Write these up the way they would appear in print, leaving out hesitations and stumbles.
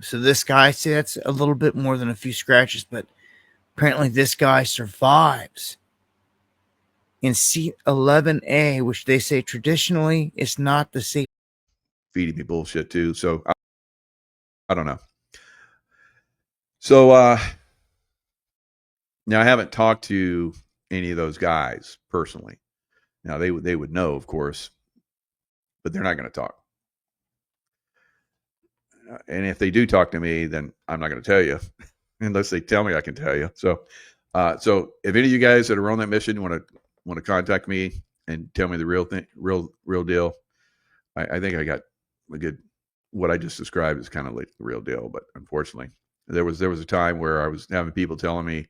So this guy, see, that's a little bit more than a few scratches, but apparently this guy survives in seat 11A, which they say traditionally is not the safe. Feeding me bullshit too. So I don't know. So now I haven't talked to any of those guys personally. Now they would know, of course, but they're not going to talk. And if they do talk to me, then I'm not going to tell you unless they tell me I can tell you. So, so if any of you guys that are on that mission want to contact me and tell me the real thing, real deal, I think I got a good. What I just described is kind of like the real deal, but unfortunately, there was a time where I was having people telling me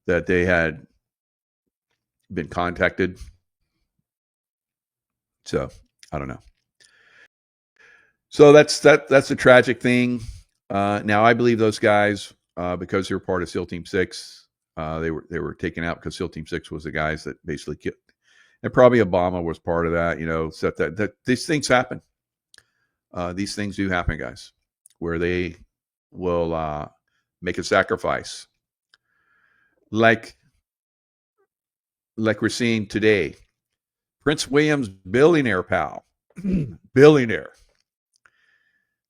that they had been contacted. So I don't know. So that's a tragic thing. Now I believe those guys because they were part of SEAL Team 6. They were taken out because SEAL Team 6 was the guys that basically killed. And probably Obama was part of that. You know, so that these things happen. These things do happen, guys, where they will make a sacrifice, like we're seeing today. Prince William's billionaire pal, billionaire.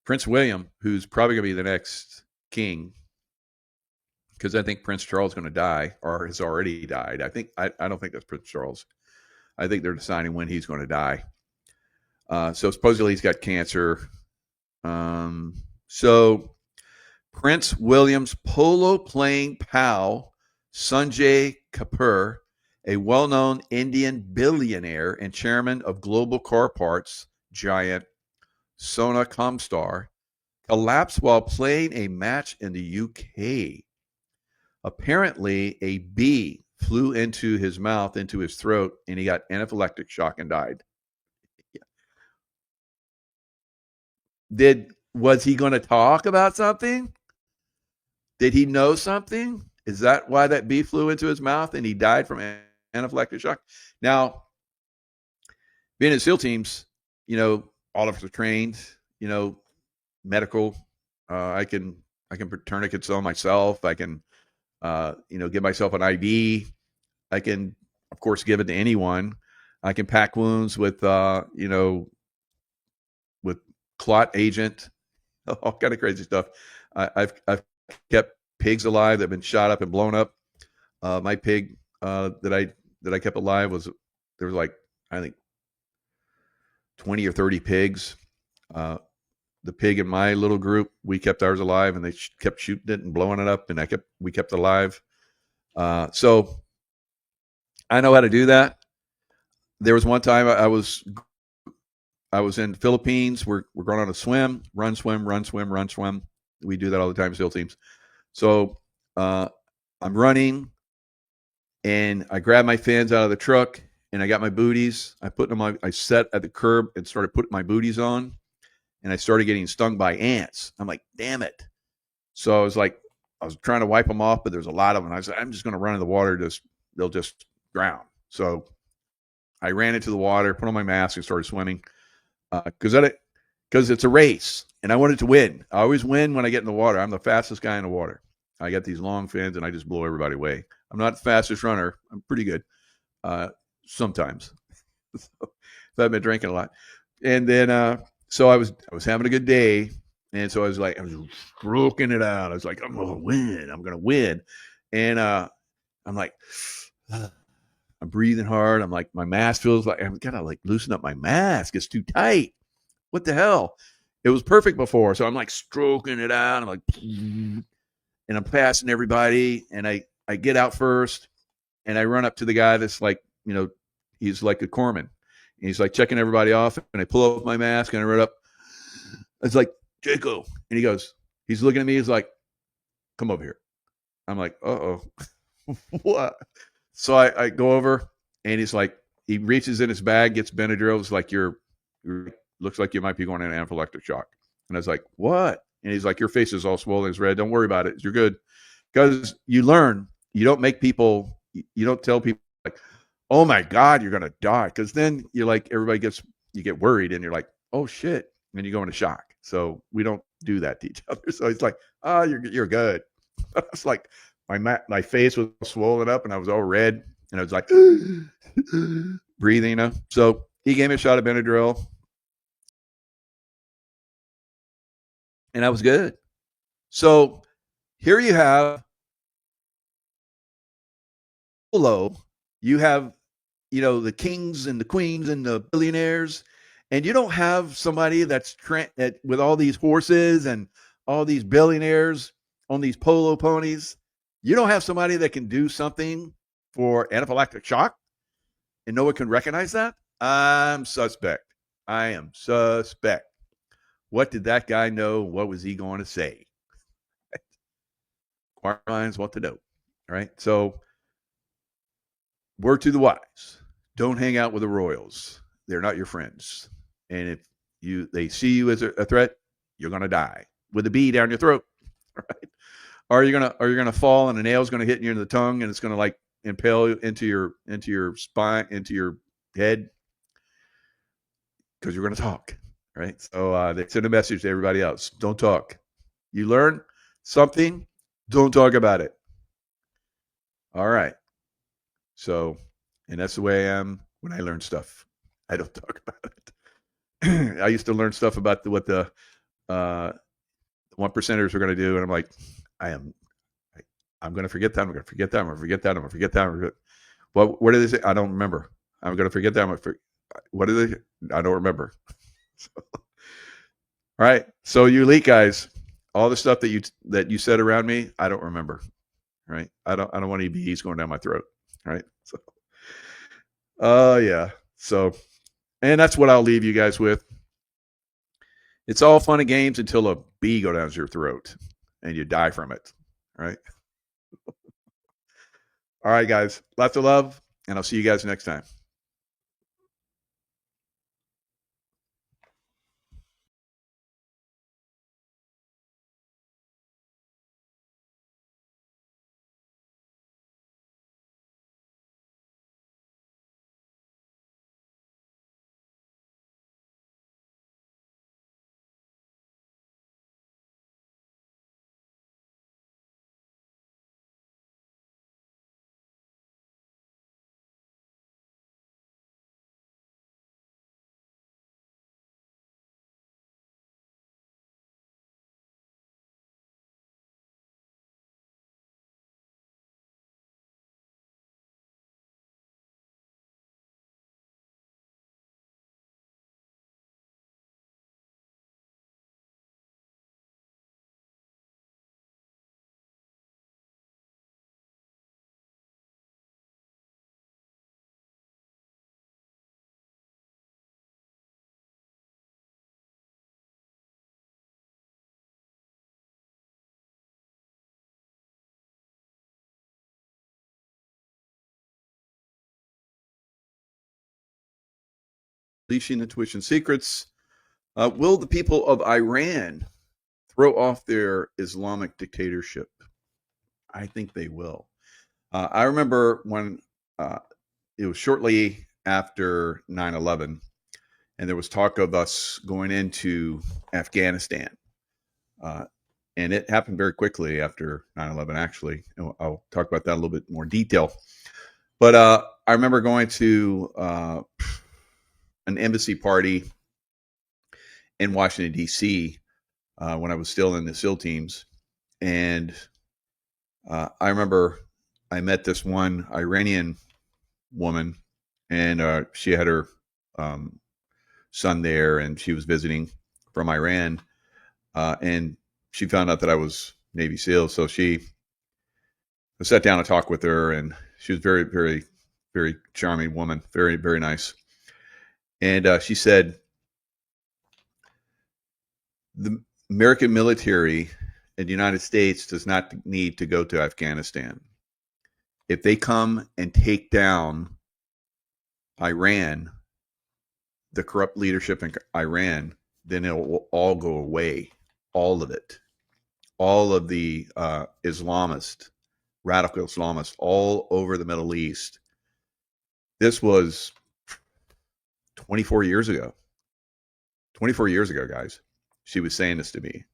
Prince William, who's probably going to be the next king, because I think Prince Charles is going to die or has already died. I don't think that's Prince Charles. I think they're deciding when he's going to die. So supposedly he's got cancer. So Prince William's polo playing pal, Sanjay Kapoor, a well-known Indian billionaire and chairman of global car parts giant Sona Comstar, collapsed while playing a match in the UK. Apparently, a bee flew into his mouth, into his throat, and he got anaphylactic shock and died. Was he going to talk about something? Did he know something? Is that why that bee flew into his mouth and he died from anaphylactic shock? Now, being in SEAL teams, you know, all of us are trained, you know, medical. I can put tourniquets on myself. I can, you know, give myself an IV. I can, of course, give it to anyone. I can pack wounds with, you know, with clot agent, all kind of crazy stuff. I've kept pigs alive that have been shot up and blown up. My pig that I kept alive there was like, I think 20 or 30 pigs. The pig in my little group, we kept ours alive, and they kept shooting it and blowing it up, and we kept it alive. So I know how to do that. There was one time I was in the Philippines. We're going on a swim, run, swim, run, swim, run, swim. We do that all the time, SEAL teams. So I'm running, and I grabbed my fans out of the truck, and I got my booties. I sat at the curb and started putting my booties on, and I started getting stung by ants. I'm like, damn it. So I was trying to wipe them off, but there's a lot of them. I said, I'm just going to run in the water. They'll just drown. So I ran into the water, put on my mask, and started swimming. Because it's a race, and I wanted to win. I always win when I get in the water. I'm the fastest guy in the water. I got these long fins, and I just blow everybody away. I'm not the fastest runner. I'm pretty good sometimes. So I've been drinking a lot. And then so I was having a good day, and so I was stroking it out. I was like, I'm gonna win. And I'm like, I'm breathing hard. I'm like, my mask feels like I've got to like loosen up my mask. It's too tight. What the hell? It was perfect before. So I'm like stroking it out. I'm like, and I'm passing everybody. And I get out first, and I run up to the guy that's like, you know, he's like a corpsman. And he's like checking everybody off. And I pull off my mask and I run up. It's like, Jaco. And he's looking at me. He's like, come over here. I'm like, uh-oh. What? So I go over, and he's like, he reaches in his bag, gets Benadryl. It's like, looks like you might be going in an anaphylactic shock. And I was like, what? And he's like, your face is all swollen. It's red. Don't worry about it. You're good. Because you learn, you don't tell people like, oh my God, you're going to die. Because then you're like, you get worried, and you're like, oh shit, and you go into shock. So we don't do that to each other. So he's like, "Oh, you're good." I was like, my face was swollen up, and I was all red, and I was like breathing, you know. So he gave me a shot of Benadryl, and I was good. So here you have Polo. You have, you know, the kings and the queens and the billionaires, and you don't have somebody that's with all these horses and all these billionaires on these polo ponies. You don't have somebody that can do something for anaphylactic shock, and no one can recognize that. I'm suspect. I am suspect. What did that guy know? What was he going to say? Inquiring minds want to know. All right. So, word to the wise: don't hang out with the royals. They're not your friends. And if they see you as a threat, you're going to die with a bee down your throat. Right? Or you're gonna fall, and a nail's going to hit you in the tongue, and it's going to like impale you into your spine, into your head, because you're going to talk. Right? So they send a message to everybody else: don't talk. You learn something, don't talk about it. All right. So, and that's the way I am when I learn stuff. I don't talk about it. I used to learn stuff about what the 1%ers are going to do, and I'm like, I'm going to forget that. I'm going to forget that. I'm going to forget that. I'm going to forget that. Well, what did they say? I don't remember. I'm going to forget that. What did they? I don't remember. So, all right. So you elite guys, all the stuff that you said around me, I don't remember. Right? I don't want any bees going down my throat. Right? So, yeah. So, and that's what I'll leave you guys with. It's all fun and games until a bee goes down your throat and you die from it. Right? All right, guys. Lots of love, and I'll see you guys next time. Unleashing Intuition Secrets. Will the people of Iran throw off their Islamic dictatorship? I think they will. I remember when it was shortly after 9/11, and there was talk of us going into Afghanistan. And it happened very quickly after 9/11, actually. I'll talk about that a little bit more detail. But I remember going to an embassy party in Washington, D.C. When I was still in the SEAL teams. And I remember I met this one Iranian woman, and she had her son there, and she was visiting from Iran. And she found out that I was Navy SEAL. So I sat down and talked with her, and she was very, very, very charming woman, very, very nice. And she said, the American military in the United States does not need to go to Afghanistan. If they come and take down Iran, the corrupt leadership in Iran, then it will all go away. All of it. All of the Islamists, radical Islamists, all over the Middle East. This was 24 years ago. 24 years ago, guys, she was saying this to me.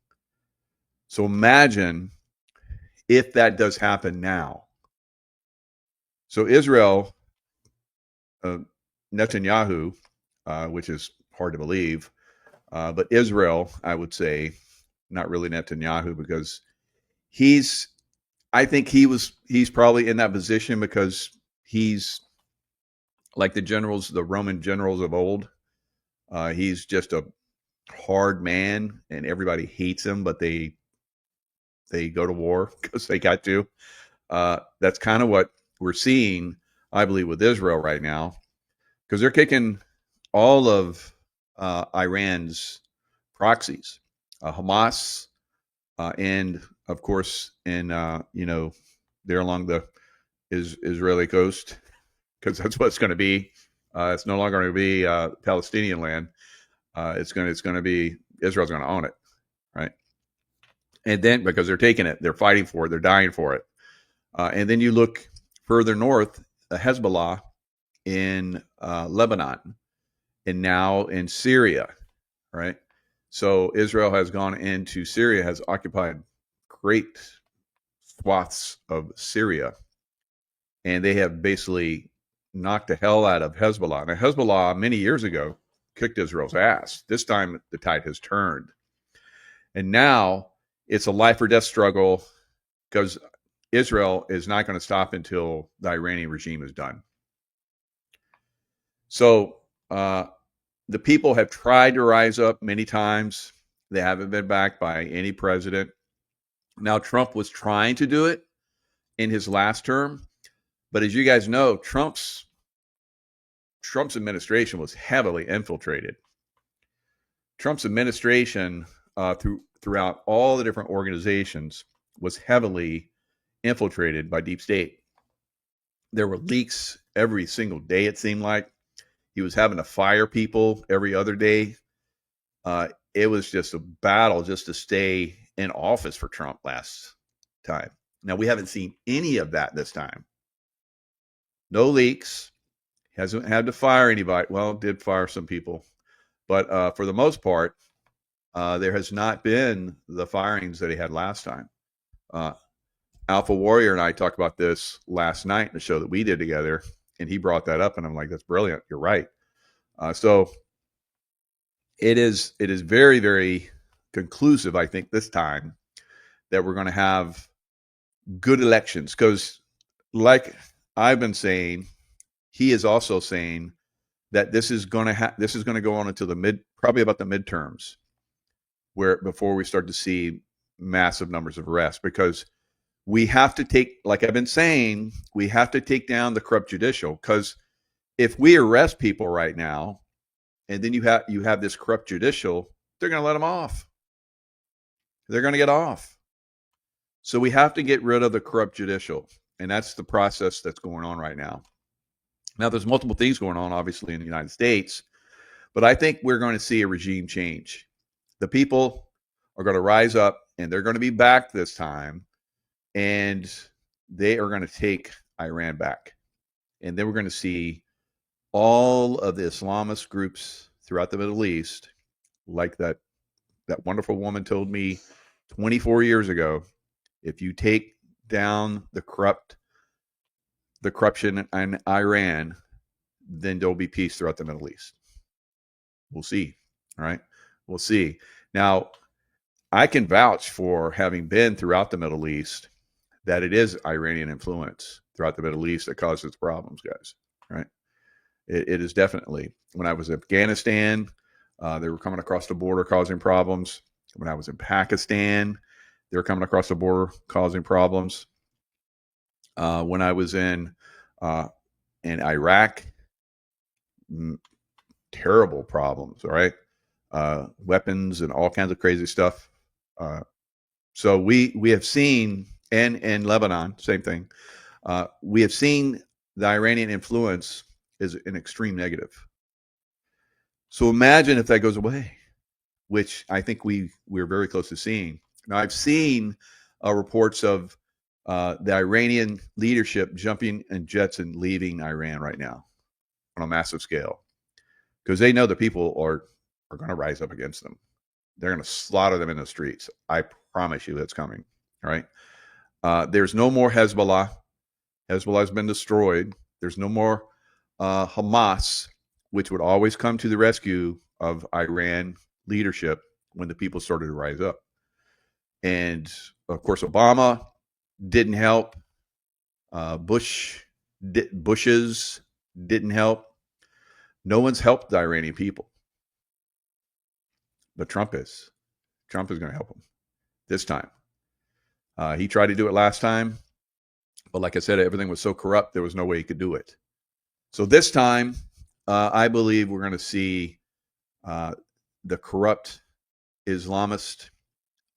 So imagine if that does happen now. So Israel, Netanyahu, which is hard to believe, but Israel, I would say, not really Netanyahu, because I think he's probably in that position because he's like the Roman generals of old. He's just a hard man, and everybody hates him, but they go to war because they got to. That's kind of what we're seeing, I believe, with Israel right now, because they're kicking all of Iran's proxies, Hamas, and of course, there along the Israeli coast, because that's what it's going to be. It's no longer going to be Palestinian land. It's going to be Israel's going to own it, right? And then because they're taking it, they're fighting for it, they're dying for it. And then you look further north, Hezbollah in Lebanon, and now in Syria, right? So Israel has gone into Syria, has occupied great swaths of Syria, and they have basically knocked the hell out of Hezbollah. Now, Hezbollah many years ago kicked Israel's ass. This time the tide has turned. And now it's a life or death struggle because Israel is not going to stop until the Iranian regime is done. So the people have tried to rise up many times. They haven't been backed by any president. Now, Trump was trying to do it in his last term. But as you guys know, Trump's administration was heavily infiltrated. Trump's administration throughout all the different organizations was heavily infiltrated by deep state. There were leaks every single day, it seemed like. He was having to fire people every other day. It was just a battle just to stay in office for Trump last time. Now, we haven't seen any of that this time. No leaks. Hasn't had to fire anybody. Well, did fire some people. But for the most part, there has not been the firings that he had last time. Alpha Warrior and I talked about this last night in the show that we did together, and he brought that up, and I'm like, that's brilliant. You're right. So it is very, very conclusive, I think, this time that we're going to have good elections, because like I've been saying, he is also saying that this is going to go on until probably about the midterms, before we start to see massive numbers of arrests, because we have to take, like I've been saying, we have to take down the corrupt judicial, because if we arrest people right now and then you have this corrupt judicial, they're going to let them off. They're going to get off. So we have to get rid of the corrupt judicial, and that's the process that's going on right now. Now, there's multiple things going on, obviously, in the United States, but I think we're going to see a regime change. The people are going to rise up, and they're going to be back this time, and they are going to take Iran back. And then we're going to see all of the Islamist groups throughout the Middle East, like that wonderful woman told me 24 years ago, if you take down the corruption in Iran, then there'll be peace throughout the Middle East. We'll see. All right. We'll see. Now, I can vouch for having been throughout the Middle East that it is Iranian influence throughout the Middle East that causes problems, guys. Right. It is definitely. When I was in Afghanistan, they were coming across the border causing problems. When I was in Pakistan, they were coming across the border causing problems. When I was in Iraq, terrible problems, all right? Weapons and all kinds of crazy stuff. So we have seen, and in Lebanon, same thing. We have seen the Iranian influence is an extreme negative. So imagine if that goes away, which I think we're very close to seeing. Now, I've seen reports of the Iranian leadership jumping in jets and leaving Iran right now on a massive scale, because they know the people are are going to rise up against them. They're going to slaughter them in the streets. I promise you that's coming. All right. There's no more Hezbollah. Hezbollah has been destroyed. There's no more Hamas, which would always come to the rescue of Iran leadership when the people started to rise up. And of course, Obama didn't help. Bush's didn't help. No one's helped the Iranian people. But Trump is. Trump is going to help them this time. He tried to do it last time. But like I said, everything was so corrupt, there was no way he could do it. So this time, I believe we're going to see the corrupt Islamist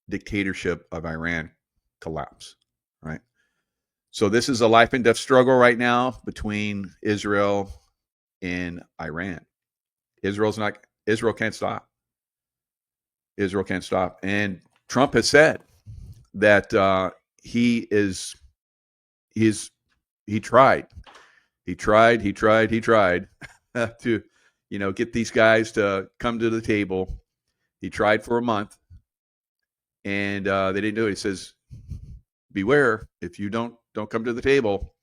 dictatorship of Iran collapse, right? So this is a life and death struggle right now between Israel and Iran. Israel can't stop. Israel can't stop. And Trump has said that he tried to, get these guys to come to the table. He tried for a month and they didn't do it. He says, beware, if you don't come to the table,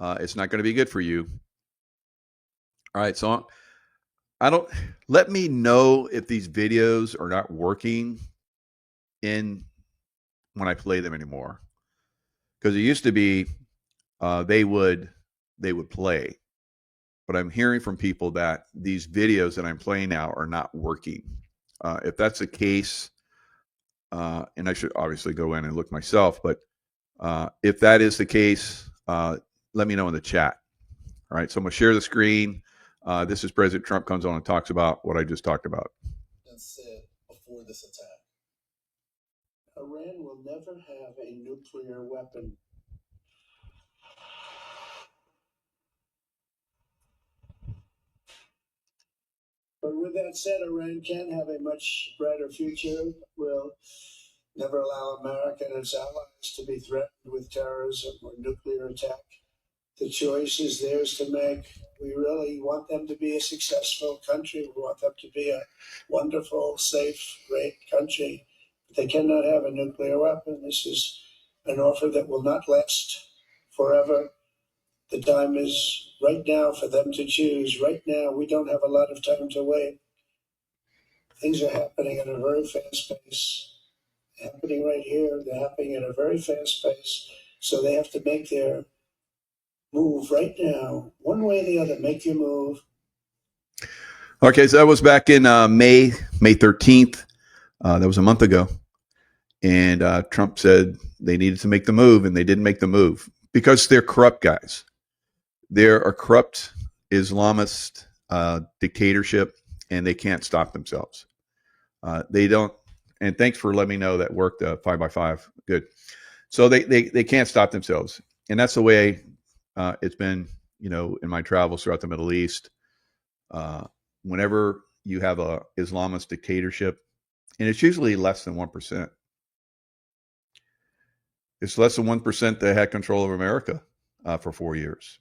it's not going to be good for you. All right. So let me know if these videos are not working when I play them anymore. Because it used to be they would play. But I'm hearing from people that these videos that I'm playing now are not working. If that's the case, and I should obviously go in and look myself, but if that is the case, let me know in the chat. All right, so I'm going to share the screen. This is President Trump comes on and talks about what I just talked about. Said before this attack, Iran will never have a nuclear weapon. But with that said, Iran can have a much brighter future. Will never allow America and its allies to be threatened with terrorism or nuclear attack. The choice is theirs to make. We really want them to be a successful country. We want them to be a wonderful, safe, great country. But they cannot have a nuclear weapon. This is an offer that will not last forever. The time is right now for them to choose. Right now, we don't have a lot of time to wait. Things are happening at a very fast pace. Happening right here, they're happening at a very fast pace. So they have to make their move right now, one way or the other. Make your move. Okay, so that was back in May 13th. That was a month ago. And Trump said they needed to make the move, and they didn't make the move because they're corrupt guys. They're a corrupt Islamist dictatorship, and they can't stop themselves. They don't. And thanks for letting me know that worked 5x5. Good. So they can't stop themselves, and that's the way it's been. In my travels throughout the Middle East, whenever you have a Islamist dictatorship, and it's usually less than 1%. It's less than 1% that had control of America for 4 years.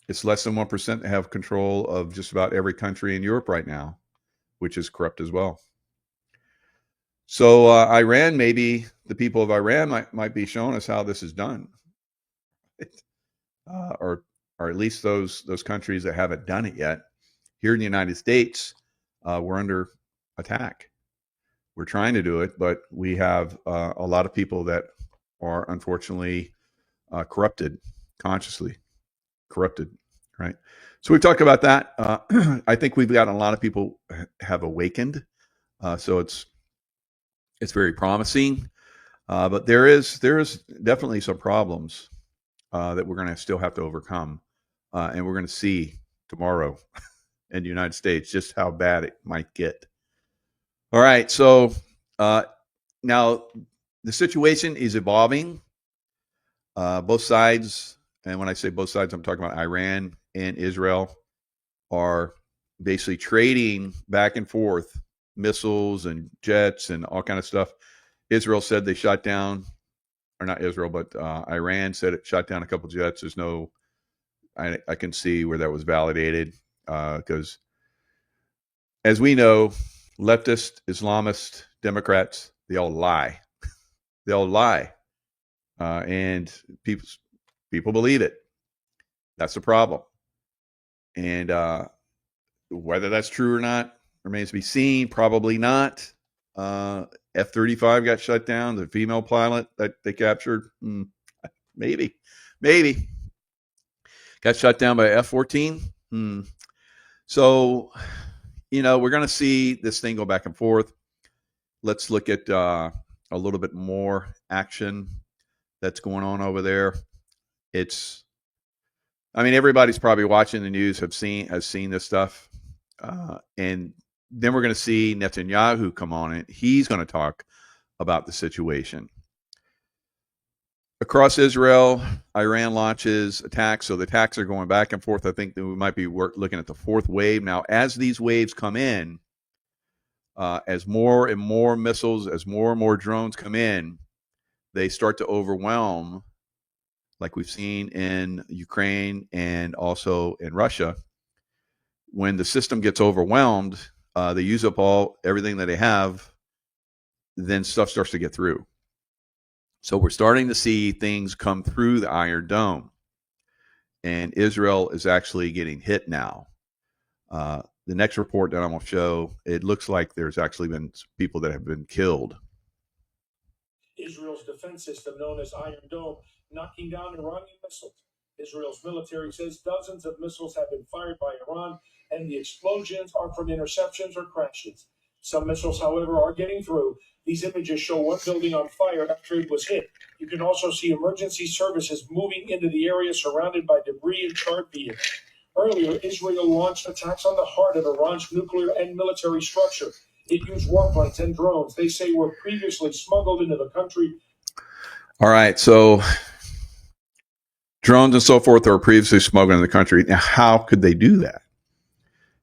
It's less than 1% that have control of just about every country in Europe right now, which is corrupt as well. So Iran, maybe the people of Iran might be showing us how this is done, or at least those countries that haven't done it yet. Here in the United States, we're under attack. We're trying to do it, but we have a lot of people that are unfortunately corrupted, consciously corrupted, right? So we've talked about that. I think we've gotten a lot of people have awakened. So it's very promising. But there is definitely some problems that we're going to still have to overcome. And we're going to see tomorrow in the United States just how bad it might get. All right. So now the situation is evolving. Both sides, and when I say both sides, I'm talking about Iran and Israel, are basically trading back and forth missiles and jets and all kind of stuff. Israel said they shot down, or not Israel, but Iran said it shot down a couple jets. There's no, I can see where that was validated because as we know, leftist, Islamist, Democrats, they all lie. They all lie. And people believe it. That's the problem. And whether that's true or not remains to be seen. Probably not. F-35 got shut down. The female pilot that they captured, maybe. Got shut down by F-14. So, we're going to see this thing go back and forth. Let's look at a little bit more action that's going on over there. Everybody's probably watching the news, has seen this stuff. And then we're going to see Netanyahu come on it. He's going to talk about the situation. Across Israel, Iran launches attacks. So the attacks are going back and forth. I think that we might be looking at the fourth wave. Now, as these waves come in, as more and more missiles, as more and more drones come in, they start to overwhelm, like we've seen in Ukraine and also in Russia. When the system gets overwhelmed, they use up everything that they have, then stuff starts to get through. So we're starting to see things come through the Iron Dome. And Israel is actually getting hit now. The next report that I'm going to show, it looks like there's actually been people that have been killed. Israel's defense system, known as Iron Dome, knocking down Iranian missiles. Israel's military says dozens of missiles have been fired by Iran, and the explosions are from interceptions or crashes. Some missiles, however, are getting through. These images show one building on fire after it was hit. You can also see emergency services moving into the area surrounded by debris and charred vehicles. Earlier, Israel launched attacks on the heart of Iran's nuclear and military structure. It used warplanes and drones they say were previously smuggled into the country. All right, so drones and so forth are previously smuggled in the country. Now, how could they do that?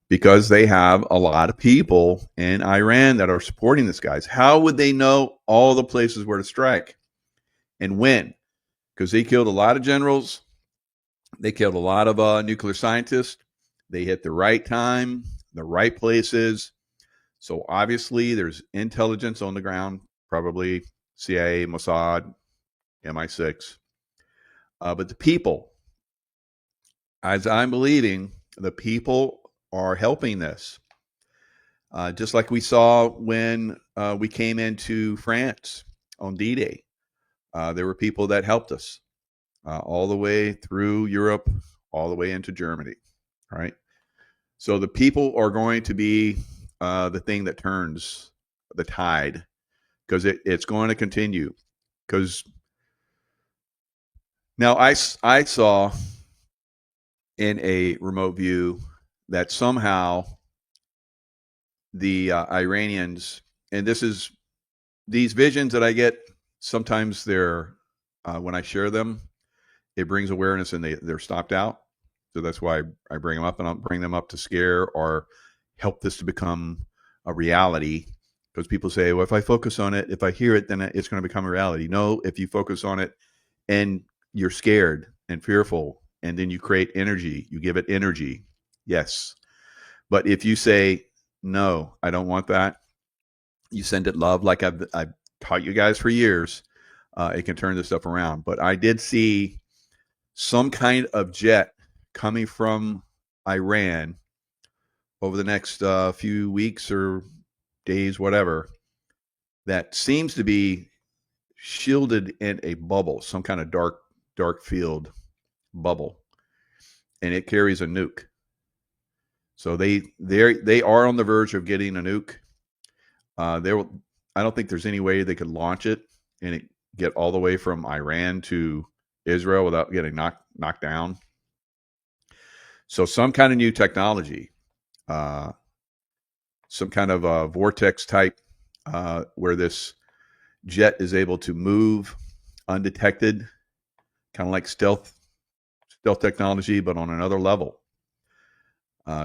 Because they have a lot of people in Iran that are supporting this guys. How would they know all the places where to strike and when? Because they killed a lot of generals. They killed a lot of nuclear scientists. They hit the right time, the right places. So obviously there's intelligence on the ground, probably CIA, Mossad, MI6. But the people, as I'm believing, the people are helping this. Just like we saw when we came into France on D-Day. There were people that helped us all the way through Europe, all the way into Germany, right? So the people are going to be the thing that turns the tide, because it's going to continue. Because now I saw in a remote view that somehow the Iranians, and these visions that I get, sometimes they're, when I share them, it brings awareness and they're stopped out. So that's why I bring them up, and I'll bring them up to scare or help this to become a reality. Because people say, well, if I focus on it, if I hear it, then it's going to become a reality. No, if you focus on it and you're scared and fearful, and then you create energy, you give it energy. Yes. But if you say, no, I don't want that, you send it love, like I've taught you guys for years, it can turn this stuff around. But I did see some kind of jet coming from Iran over the next few weeks or days, whatever, that seems to be shielded in a bubble, some kind of dark field bubble, and it carries a nuke. So they are on the verge of getting a nuke. I don't think there's any way they could launch it and it get all the way from Iran to Israel without getting knocked down. So some kind of new technology, some kind of a vortex type, where this jet is able to move undetected, kind of like stealth technology, but on another level.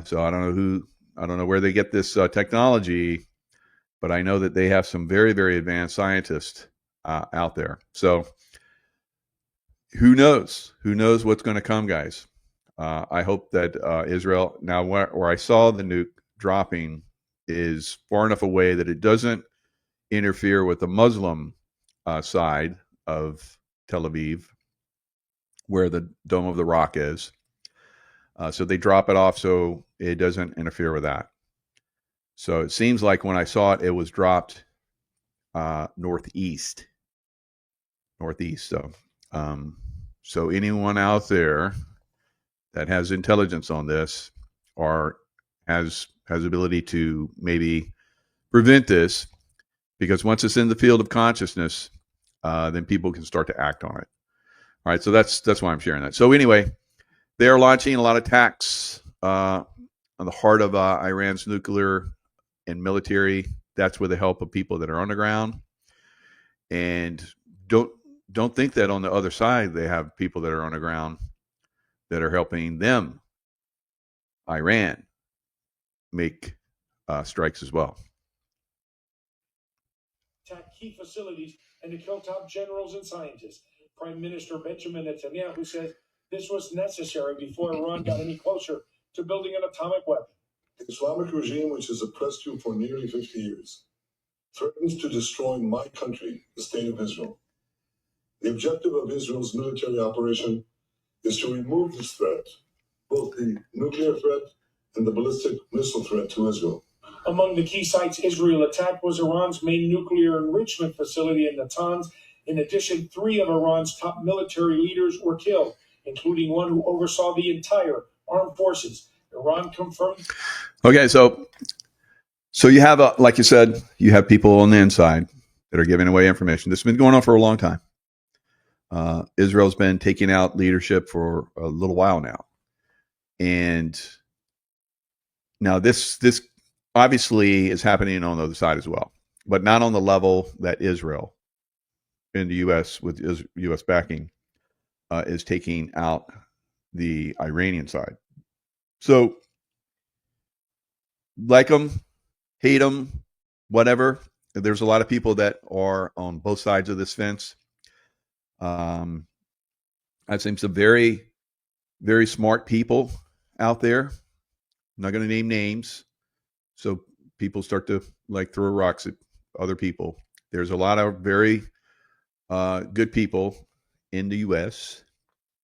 So I don't know where they get this technology, but I know that they have some very, very advanced scientists out there. So who knows? Who knows what's going to come, guys? I hope that Israel, now where I saw the nuke dropping is far enough away that it doesn't interfere with the Muslim side of Tel Aviv, where the Dome of the Rock is. So they drop it off so it doesn't interfere with that. So it seems like when I saw it, it was dropped northeast. So anyone out there that has intelligence on this or has ability to maybe prevent this, because once it's in the field of consciousness, then people can start to act on it. All right, so that's why I'm sharing that. So anyway, they are launching a lot of attacks on the heart of Iran's nuclear and military. That's with the help of people that are on the ground. And don't think that on the other side they have people that are on the ground that are helping them, Iran, make strikes as well. Attack key facilities and to kill top generals and scientists. Prime Minister Benjamin Netanyahu says this was necessary before Iran got any closer to building an atomic weapon. The Islamic regime, which has oppressed you for nearly 50 years, threatens to destroy my country, the State of Israel. The objective of Israel's military operation is to remove this threat, both the nuclear threat and the ballistic missile threat to Israel. Among the key sites Israel attacked was Iran's main nuclear enrichment facility in Natanz. In addition, 3 of Iran's top military leaders were killed, including one who oversaw the entire armed forces. Iran confirmed. Okay, so you have, like you said, you have people on the inside that are giving away information. This has been going on for a long time. Israel's been taking out leadership for a little while now. And now this obviously is happening on the other side as well, but not on the level that Israel in the U.S. with U.S. backing is taking out the Iranian side. So like them, hate them, whatever. There's a lot of people that are on both sides of this fence. I've seen some very, very smart people out there. I'm not going to name names, so people start to like throw rocks at other people. There's a lot of very good people in the U.S.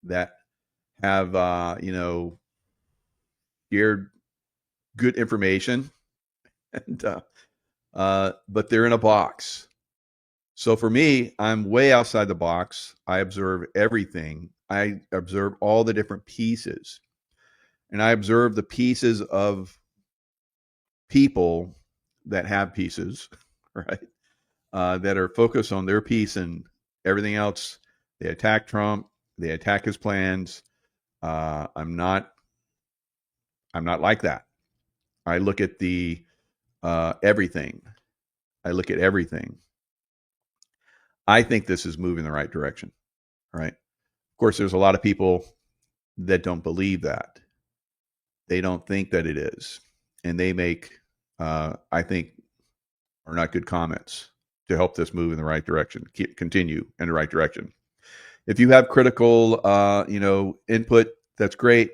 that have, shared good information, and but they're in a box. So for me, I'm way outside the box. I observe everything. I observe all the different pieces, and I observe the pieces of people that have pieces, right? That are focused on their piece and everything else. They attack Trump. They attack his plans. I'm not like that. I look at the everything. I look at everything. I think this is moving in the right direction, right? Of course, there's a lot of people that don't believe that. They don't think that it is. And they make, I think, are not good comments to help this move in the right direction, continue in the right direction. If you have critical, input, that's great.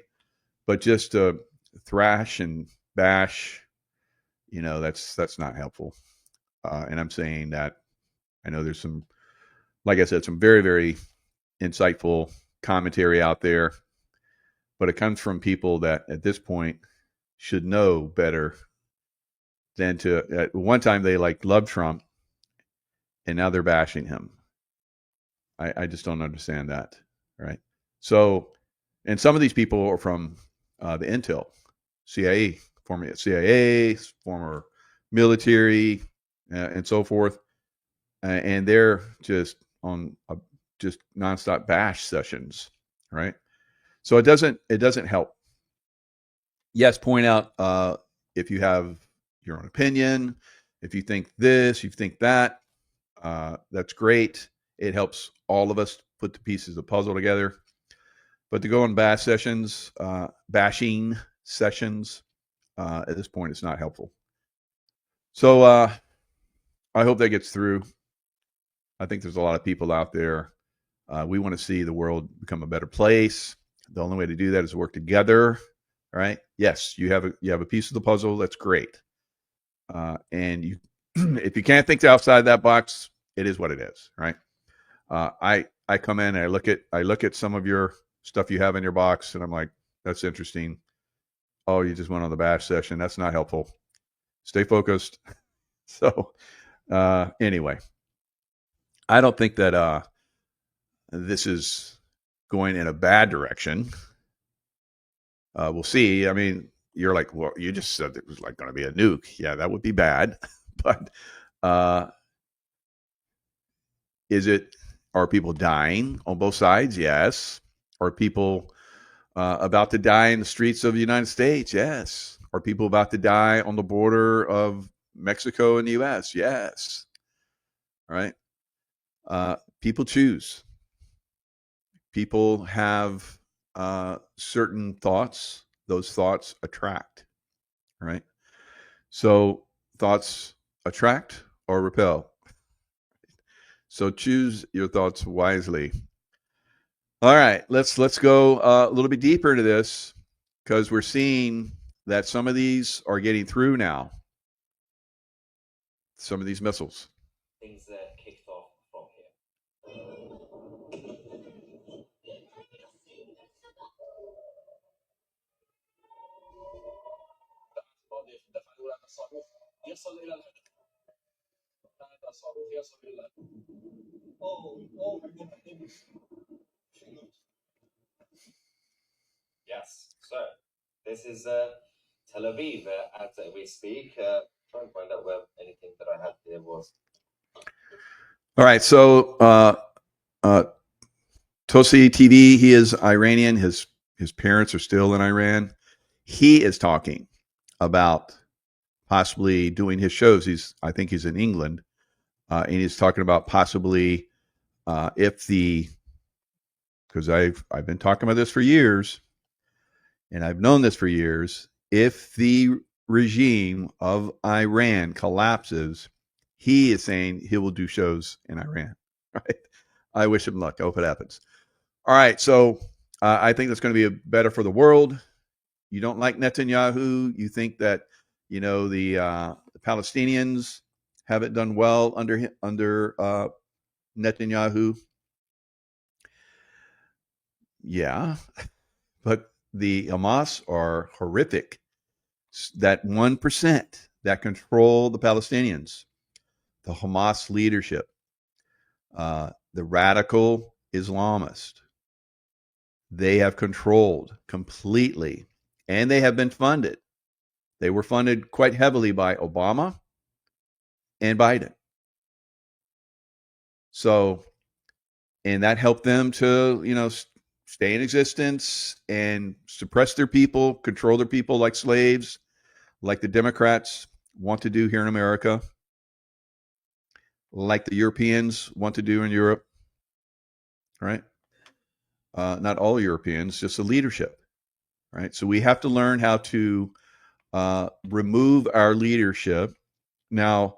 But just to thrash and bash, that's not helpful. And I'm saying that I know there's some, like I said, some very, very insightful commentary out there, but it comes from people that at this point should know better than to, at one time they loved Trump and now they're bashing him. I just don't understand that. Right. So, and some of these people are from the intel, CIA, former CIA, former military, and so forth. And they're just on just nonstop bash sessions, right? So it doesn't help. Yes, point out if you have your own opinion, if you think this, you think that, that's great. It helps all of us put the pieces of the puzzle together. But to go on bashing sessions, at this point, it's not helpful. So I hope that gets through. I think there's a lot of people out there. We want to see the world become a better place. The only way to do that is to work together, right? Yes, you have a piece of the puzzle. That's great. And you, if you can't think outside that box, it is what it is, right? I come in and I look at some of your stuff you have in your box, and I'm like, that's interesting. Oh, you just went on the bash session. That's not helpful. Stay focused. So anyway, I don't think that this is going in a bad direction. We'll see. I mean, you're like, well, you just said it was like going to be a nuke. Yeah, that would be bad. But are people dying on both sides? Yes. Are people about to die in the streets of the United States? Yes. Are people about to die on the border of Mexico and the U.S.? Yes. All right. People choose. People have certain thoughts. Those thoughts attract. Right. So thoughts attract or repel. So choose your thoughts wisely. All right, let's go a little bit deeper into this, because we're seeing that some of these are getting through now. Some of these missiles. Things that kicked off from here. Yes. So this is Tel Aviv as we speak. Try and find out where anything that I had here was. All right. So Tosi TV, he is Iranian. His parents are still in Iran. He is talking about possibly doing his shows. I think he's in England, and he's talking about possibly because I've been talking about this for years, and I've known this for years. If the regime of Iran collapses, he is saying he will do shows in Iran. Right? I wish him luck. I hope it happens. All right, so I think that's going to be better for the world. You don't like Netanyahu. You think that the Palestinians haven't done well under Netanyahu. Yeah, but the Hamas are horrific. That 1% that control the Palestinians, the Hamas leadership, the radical Islamist, they have controlled completely, and they have been funded. They were funded quite heavily by Obama and Biden. So, and that helped them to, stay in existence and suppress their people, control their people like slaves, like the Democrats want to do here in America, like the Europeans want to do in Europe, right? Not all Europeans, just the leadership, right? So we have to learn how to remove our leadership. Now,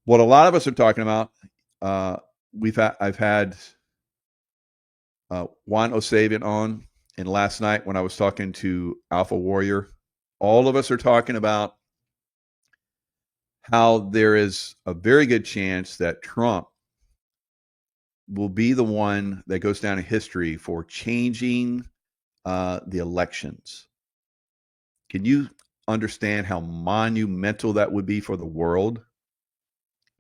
what a lot of us are talking about, I've had Juan Osavian on, and last night when I was talking to Alpha Warrior, all of us are talking about how there is a very good chance that Trump will be the one that goes down in history for changing the elections. Can you understand how monumental that would be for the world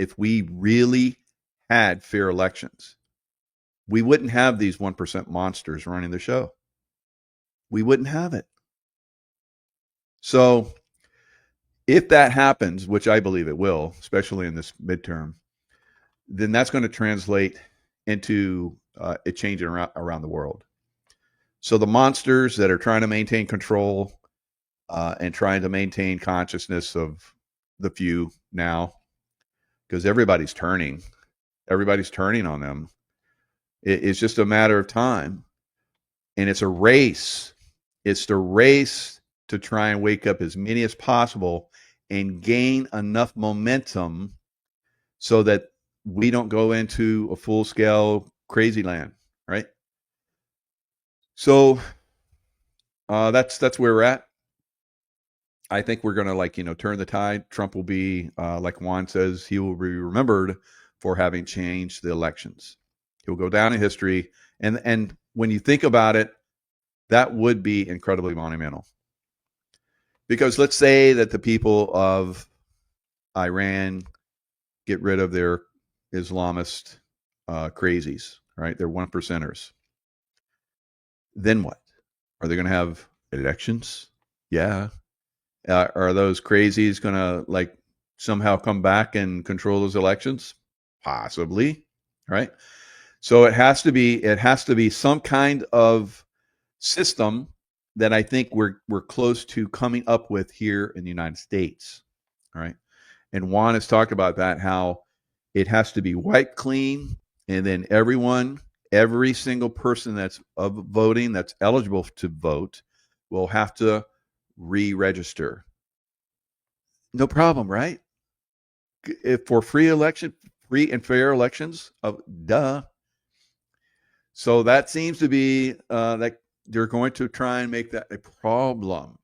if we really had fair elections? We wouldn't have these 1% monsters running the show. We wouldn't have it. So if that happens, which I believe it will, especially in this midterm, then that's going to translate into it changing around the world. So the monsters that are trying to maintain control and trying to maintain consciousness of the few now, because everybody's turning on them. It's just a matter of time. And it's a race. It's the race to try and wake up as many as possible and gain enough momentum so that we don't go into a full-scale crazy land, right? So that's where we're at. I think we're going to turn the tide. Trump will be, like Juan says, he will be remembered for having changed the elections. He'll go down in history. And when you think about it, that would be incredibly monumental. Because let's say that the people of Iran get rid of their Islamist crazies, right? They're one percenters. Then what? Are they going to have elections? Yeah. Are those crazies going to somehow come back and control those elections? Possibly, right? So it has to be some kind of system that I think we're close to coming up with here in the United States, right? And Juan has talked about that, how it has to be white clean, and then every single person that's voting, that's eligible to vote, will have to re-register. No problem, right? If for free and fair elections, duh. So that seems to be that they're going to try and make that a problem.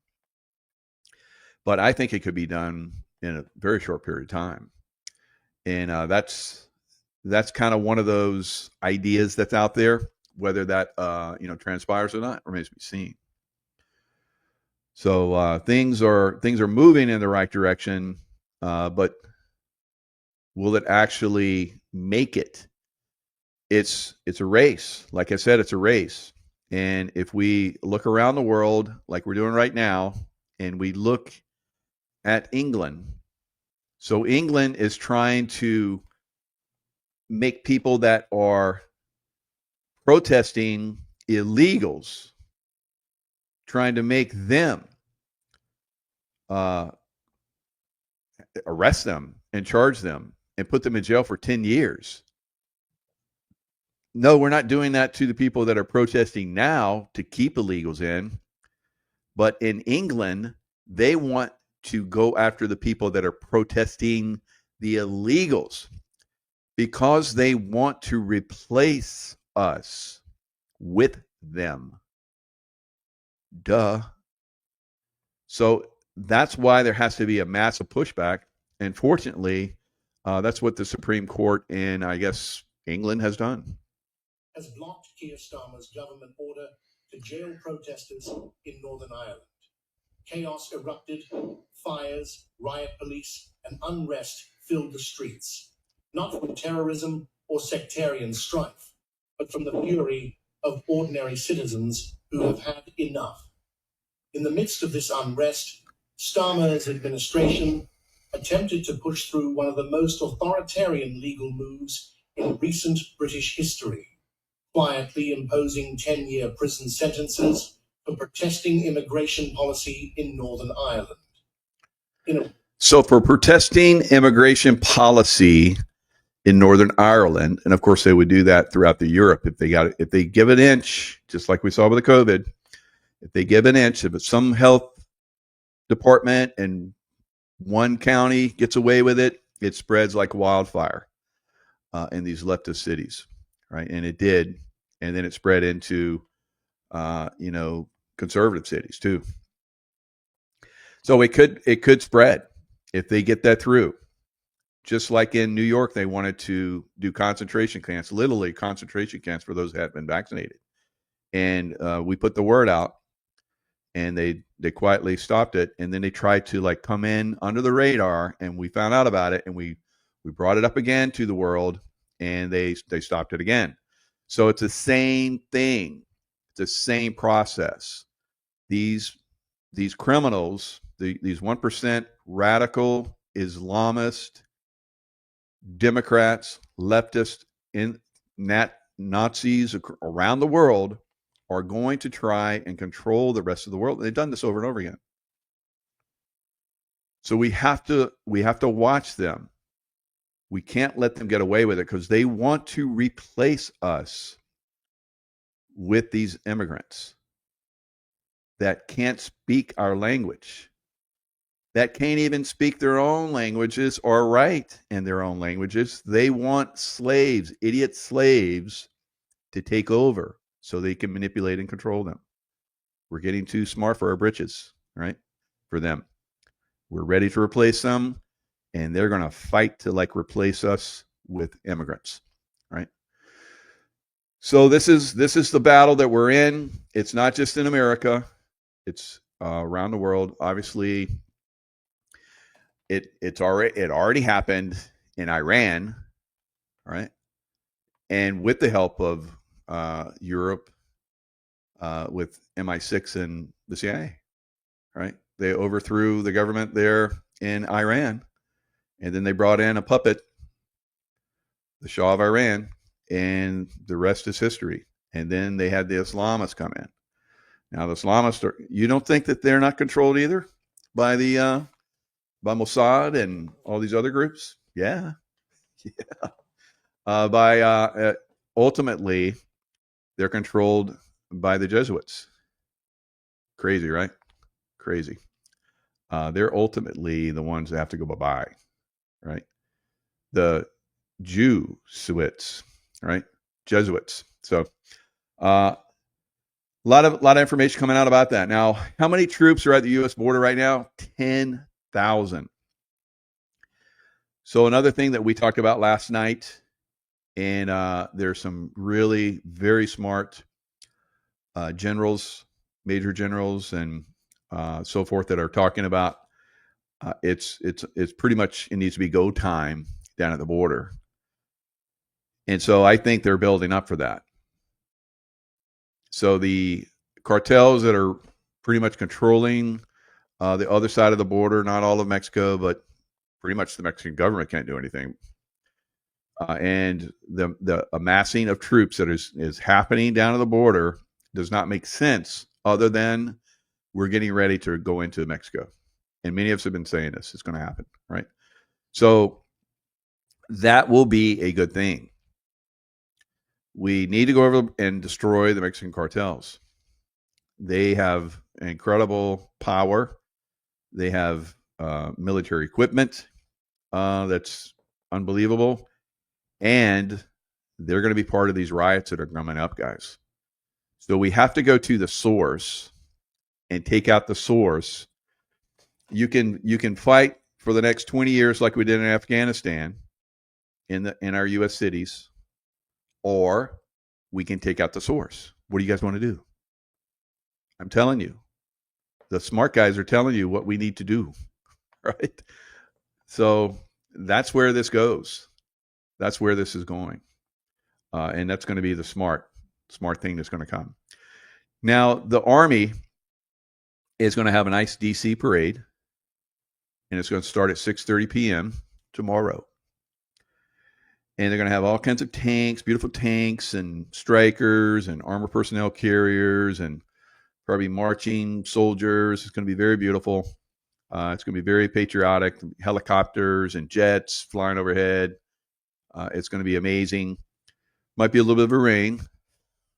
But I think it could be done in a very short period of time. And that's kind of one of those ideas that's out there. Whether that transpires or not remains to be seen. So things are moving in the right direction, but will it actually make it? It's a race. Like I said, it's a race. And if we look around the world like we're doing right now, and we look at England, so England is trying to make people that are protesting illegals, trying to make them arrest them and charge them and put them in jail for 10 years. No, we're not doing that to the people that are protesting now to keep illegals in. But in England, they want to go after the people that are protesting the illegals because they want to replace us with them. Duh. So that's why there has to be a massive pushback. And fortunately, that's what the Supreme Court in, I guess, England has done. Has blocked Keir Starmer's government order to jail protesters in Northern Ireland. Chaos erupted, fires, riot police, and unrest filled the streets, not from terrorism or sectarian strife, but from the fury of ordinary citizens who have had enough. In the midst of this unrest, Starmer's administration attempted to push through one of the most authoritarian legal moves in recent British history, quietly imposing 10-year prison sentences for protesting immigration policy in Northern Ireland. So for protesting immigration policy in Northern Ireland, and of course they would do that throughout Europe if they give an inch, just like we saw with the COVID, if they give an inch, if it's some health department in one county gets away with it, it spreads like wildfire in these leftist cities, right? And it did, and then it spread into conservative cities too. So it could spread if they get that through. Just like in New York, they wanted to do concentration camps, literally concentration camps for those that had been vaccinated. And we put the word out, and they quietly stopped it. And then they tried to come in under the radar, and we found out about it, and we brought it up again to the world, and they stopped it again. So it's the same thing. It's the same process. These criminals, these 1% radical Islamist Democrats, leftists, Nazis around the world are going to try and control the rest of the world. And they've done this over and over again. So we have to watch them. We can't let them get away with it because they want to replace us with these immigrants that can't speak our language, that can't even speak their own languages or write in their own languages. They want slaves, idiot slaves, to take over so they can manipulate and control them. We're getting too smart for our britches, right? For them. We're ready to replace them, and they're going to fight to like replace us with immigrants, right? So this is the battle that we're in. It's not just in America; it's around the world. Obviously, it already happened in Iran, right? And with the help of Europe, with MI6 and the CIA, right? They overthrew the government there in Iran, and then they brought in a puppet, the Shah of Iran, and the rest is history. And then they had the Islamists come in. Now the Islamists you don't think that they're not controlled either by the by Mossad and all these other groups? Yeah. Ultimately, they're controlled by the Jesuits. Crazy, right? Crazy. They're ultimately the ones that have to go bye-bye, right? The Jesuits, right? Jesuits. So, a lot of information coming out about that. Now, how many troops are at the U.S. border right now? 10,000. So another thing that we talked about last night, and there's some really very smart generals, major generals, and so forth that are talking about it's pretty much, it needs to be go time down at the border. And so I think they're building up for that. So the cartels that are pretty much controlling the other side of the border, not all of Mexico, but pretty much the Mexican government can't do anything. And the amassing of troops that is happening down at the border does not make sense other than we're getting ready to go into Mexico. And many of us have been saying this. It's going to happen, right? So that will be a good thing. We need to go over and destroy the Mexican cartels. They have incredible power. They have military equipment that's unbelievable. And they're going to be part of these riots that are coming up, guys. So we have to go to the source and take out the source. You can fight for the next 20 years like we did in Afghanistan in our U.S. cities, or we can take out the source. What do you guys want to do? I'm telling you, the smart guys are telling you what we need to do, right? So that's where this goes. That's where this is going. And that's going to be the smart thing that's going to come. Now, the Army is going to have a nice DC parade, and it's going to start at 6:30 p.m. tomorrow. And they're going to have all kinds of tanks, beautiful tanks and strikers and armor personnel carriers and probably marching soldiers. It's going to be very beautiful. It's going to be very patriotic. Helicopters and jets flying overhead. It's going to be amazing. Might be a little bit of a rain,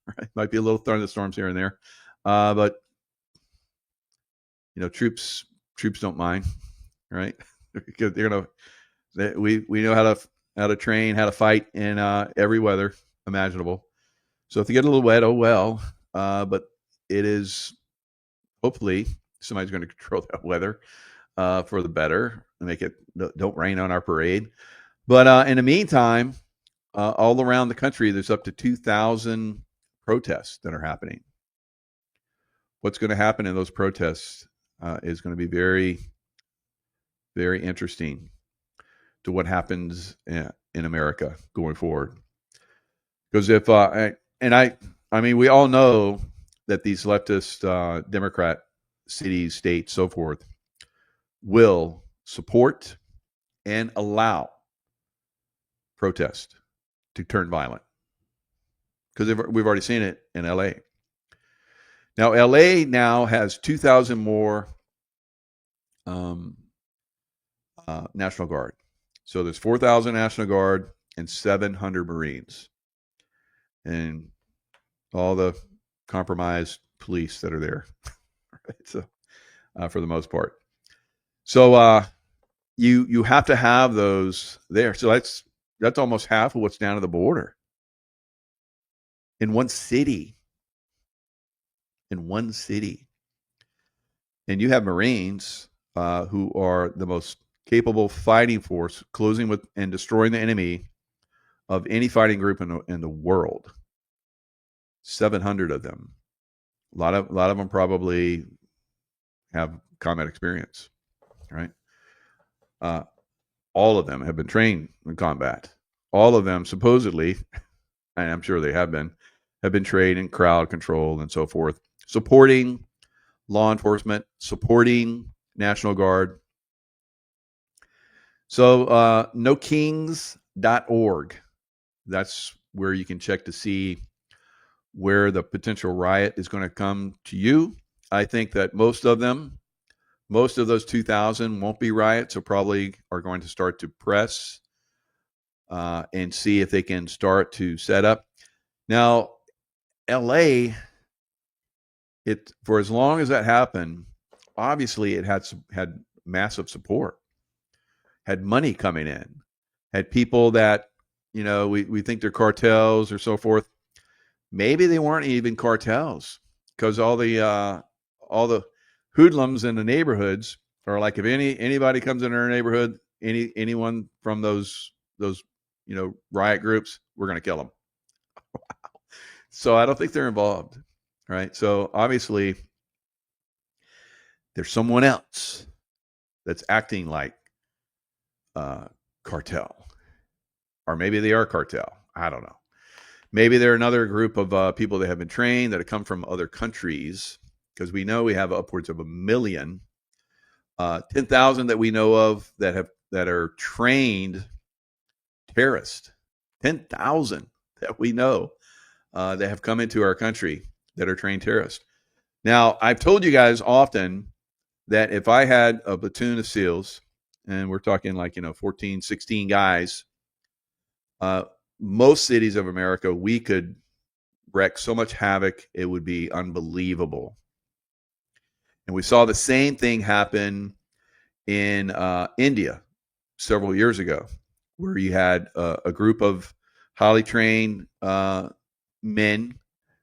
right? Might be a little thunderstorms here and there, but troops don't mind, right? Because we know how to train, how to fight in every weather imaginable. So if they get a little wet, oh well. But it is hopefully somebody's going to control that weather for the better and make it don't rain on our parade. But in the meantime, all around the country, there's up to 2,000 protests that are happening. What's going to happen in those protests is going to be very, very interesting to what happens in America going forward. Because if I mean, we all know that these leftist Democrat cities, states, so forth, will support and allow protest to turn violent. Because we've already seen it in LA. Now, LA now has 2,000 more National Guard. So there's 4,000 National Guard and 700 Marines. And all the compromised police that are there. Right? So, for the most part. So you have to have those there. So that's almost half of what's down to the border. In one city. And you have Marines who are the most capable fighting force, closing with and destroying the enemy of any fighting group in the world. 700 of them. A lot of them probably have combat experience, right? All of them have been trained in combat. All of them supposedly, and I'm sure they have been trained in crowd control and so forth, supporting law enforcement, supporting National Guard. So nokings.org. That's where you can check to see where the potential riot is going to come to you. I think that most of those 2,000 won't be riots, so probably are going to start to press and see if they can start to set up. Now, LA, for as long as that happened, obviously it had massive support, had money coming in, had people that, we think they're cartels or so forth. Maybe they weren't even cartels, because all the hoodlums in the neighborhoods are like, if anybody comes in our neighborhood, anyone from those riot groups, we're going to kill them. So I don't think they're involved, right? So obviously there's someone else that's acting like cartel, or maybe they are cartel. I don't know. Maybe they're another group of people that have been trained, that have come from other countries, because we know we have upwards of 1 million, 10,000 that we know of that are trained terrorists. 10,000 that we know that have come into our country that are trained terrorists. Now, I've told you guys often that if I had a platoon of SEALs, and we're talking like 14, 16 guys, most cities of America, we could wreak so much havoc, it would be unbelievable. And we saw the same thing happen in India several years ago, where you had a group of highly trained men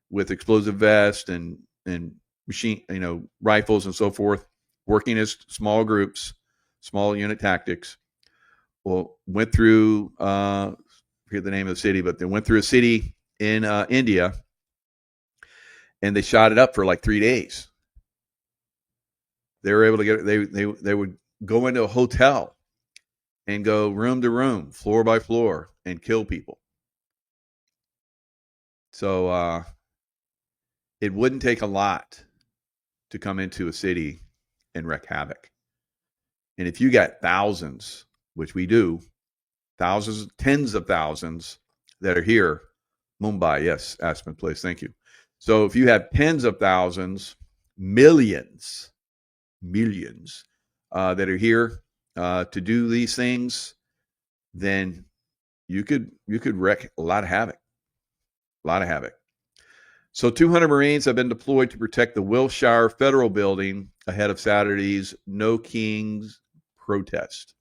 with explosive vests and machine, rifles and so forth, working as small groups, small unit tactics. Well, went through, I forget the name of the city, but they went through a city in India, and they shot it up for like 3 days. They were able to get it. They would go into a hotel and go room to room, floor by floor, and kill people. So it wouldn't take a lot to come into a city and wreak havoc. And if you got thousands, which we do, thousands, tens of thousands that are here, Mumbai, yes, Aspen Place, thank you. So if you have tens of thousands, millions that are here to do these things, then you could wreak a lot of havoc. So 200 Marines have been deployed to protect the Wilshire Federal Building ahead of Saturday's No Kings protest,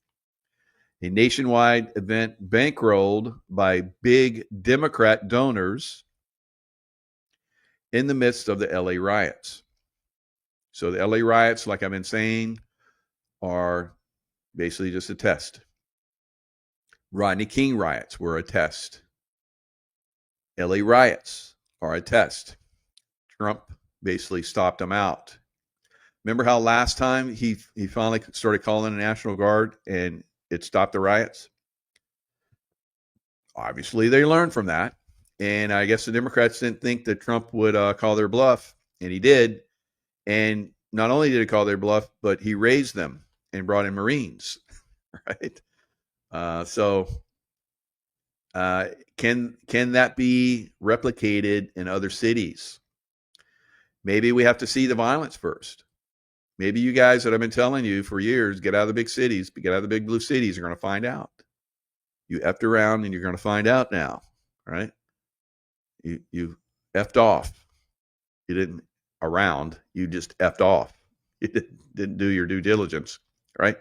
a nationwide event bankrolled by big Democrat donors in the midst of the LA riots. So the LA riots, like I've been saying, are basically just a test. Rodney King riots were a test. LA riots are a test. Trump basically stopped them out. Remember how last time he finally started calling the National Guard and it stopped the riots? Obviously, they learned from that. And I guess the Democrats didn't think that Trump would call their bluff, and he did. And not only did he call their bluff, but he raised them and brought in Marines, right? Can that be replicated in other cities? Maybe we have to see the violence first. Maybe you guys that I've been telling you for years, get out of the big cities, get out of the big blue cities, you're going to find out. You effed around and you're going to find out now, right? You effed off. You didn't around, you just effed off. You didn't do your due diligence, right?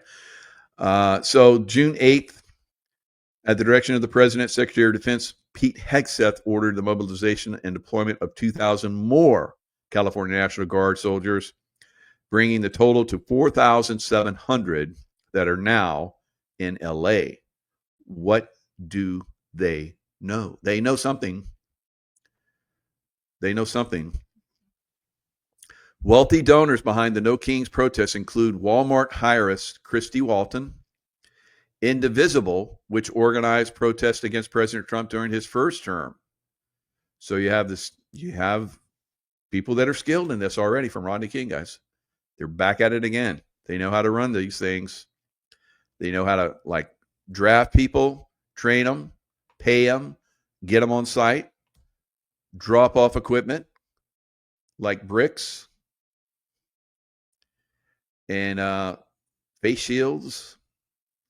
So June 8th, at the direction of the President, Secretary of Defense Pete Hegseth ordered the mobilization and deployment of 2,000 more California National Guard soldiers bringing the total to 4,700 that are now in LA. What do they know? They know something. They know something. Wealthy donors behind the No Kings protests include Walmart hirist Christy Walton, Indivisible, which organized protests against President Trump during his first term. So you have people that are skilled in this already from Rodney King, guys. They're back at it again. They know how to run these things. They know how to like draft people, train them, pay them, get them on site, drop off equipment like bricks and face shields,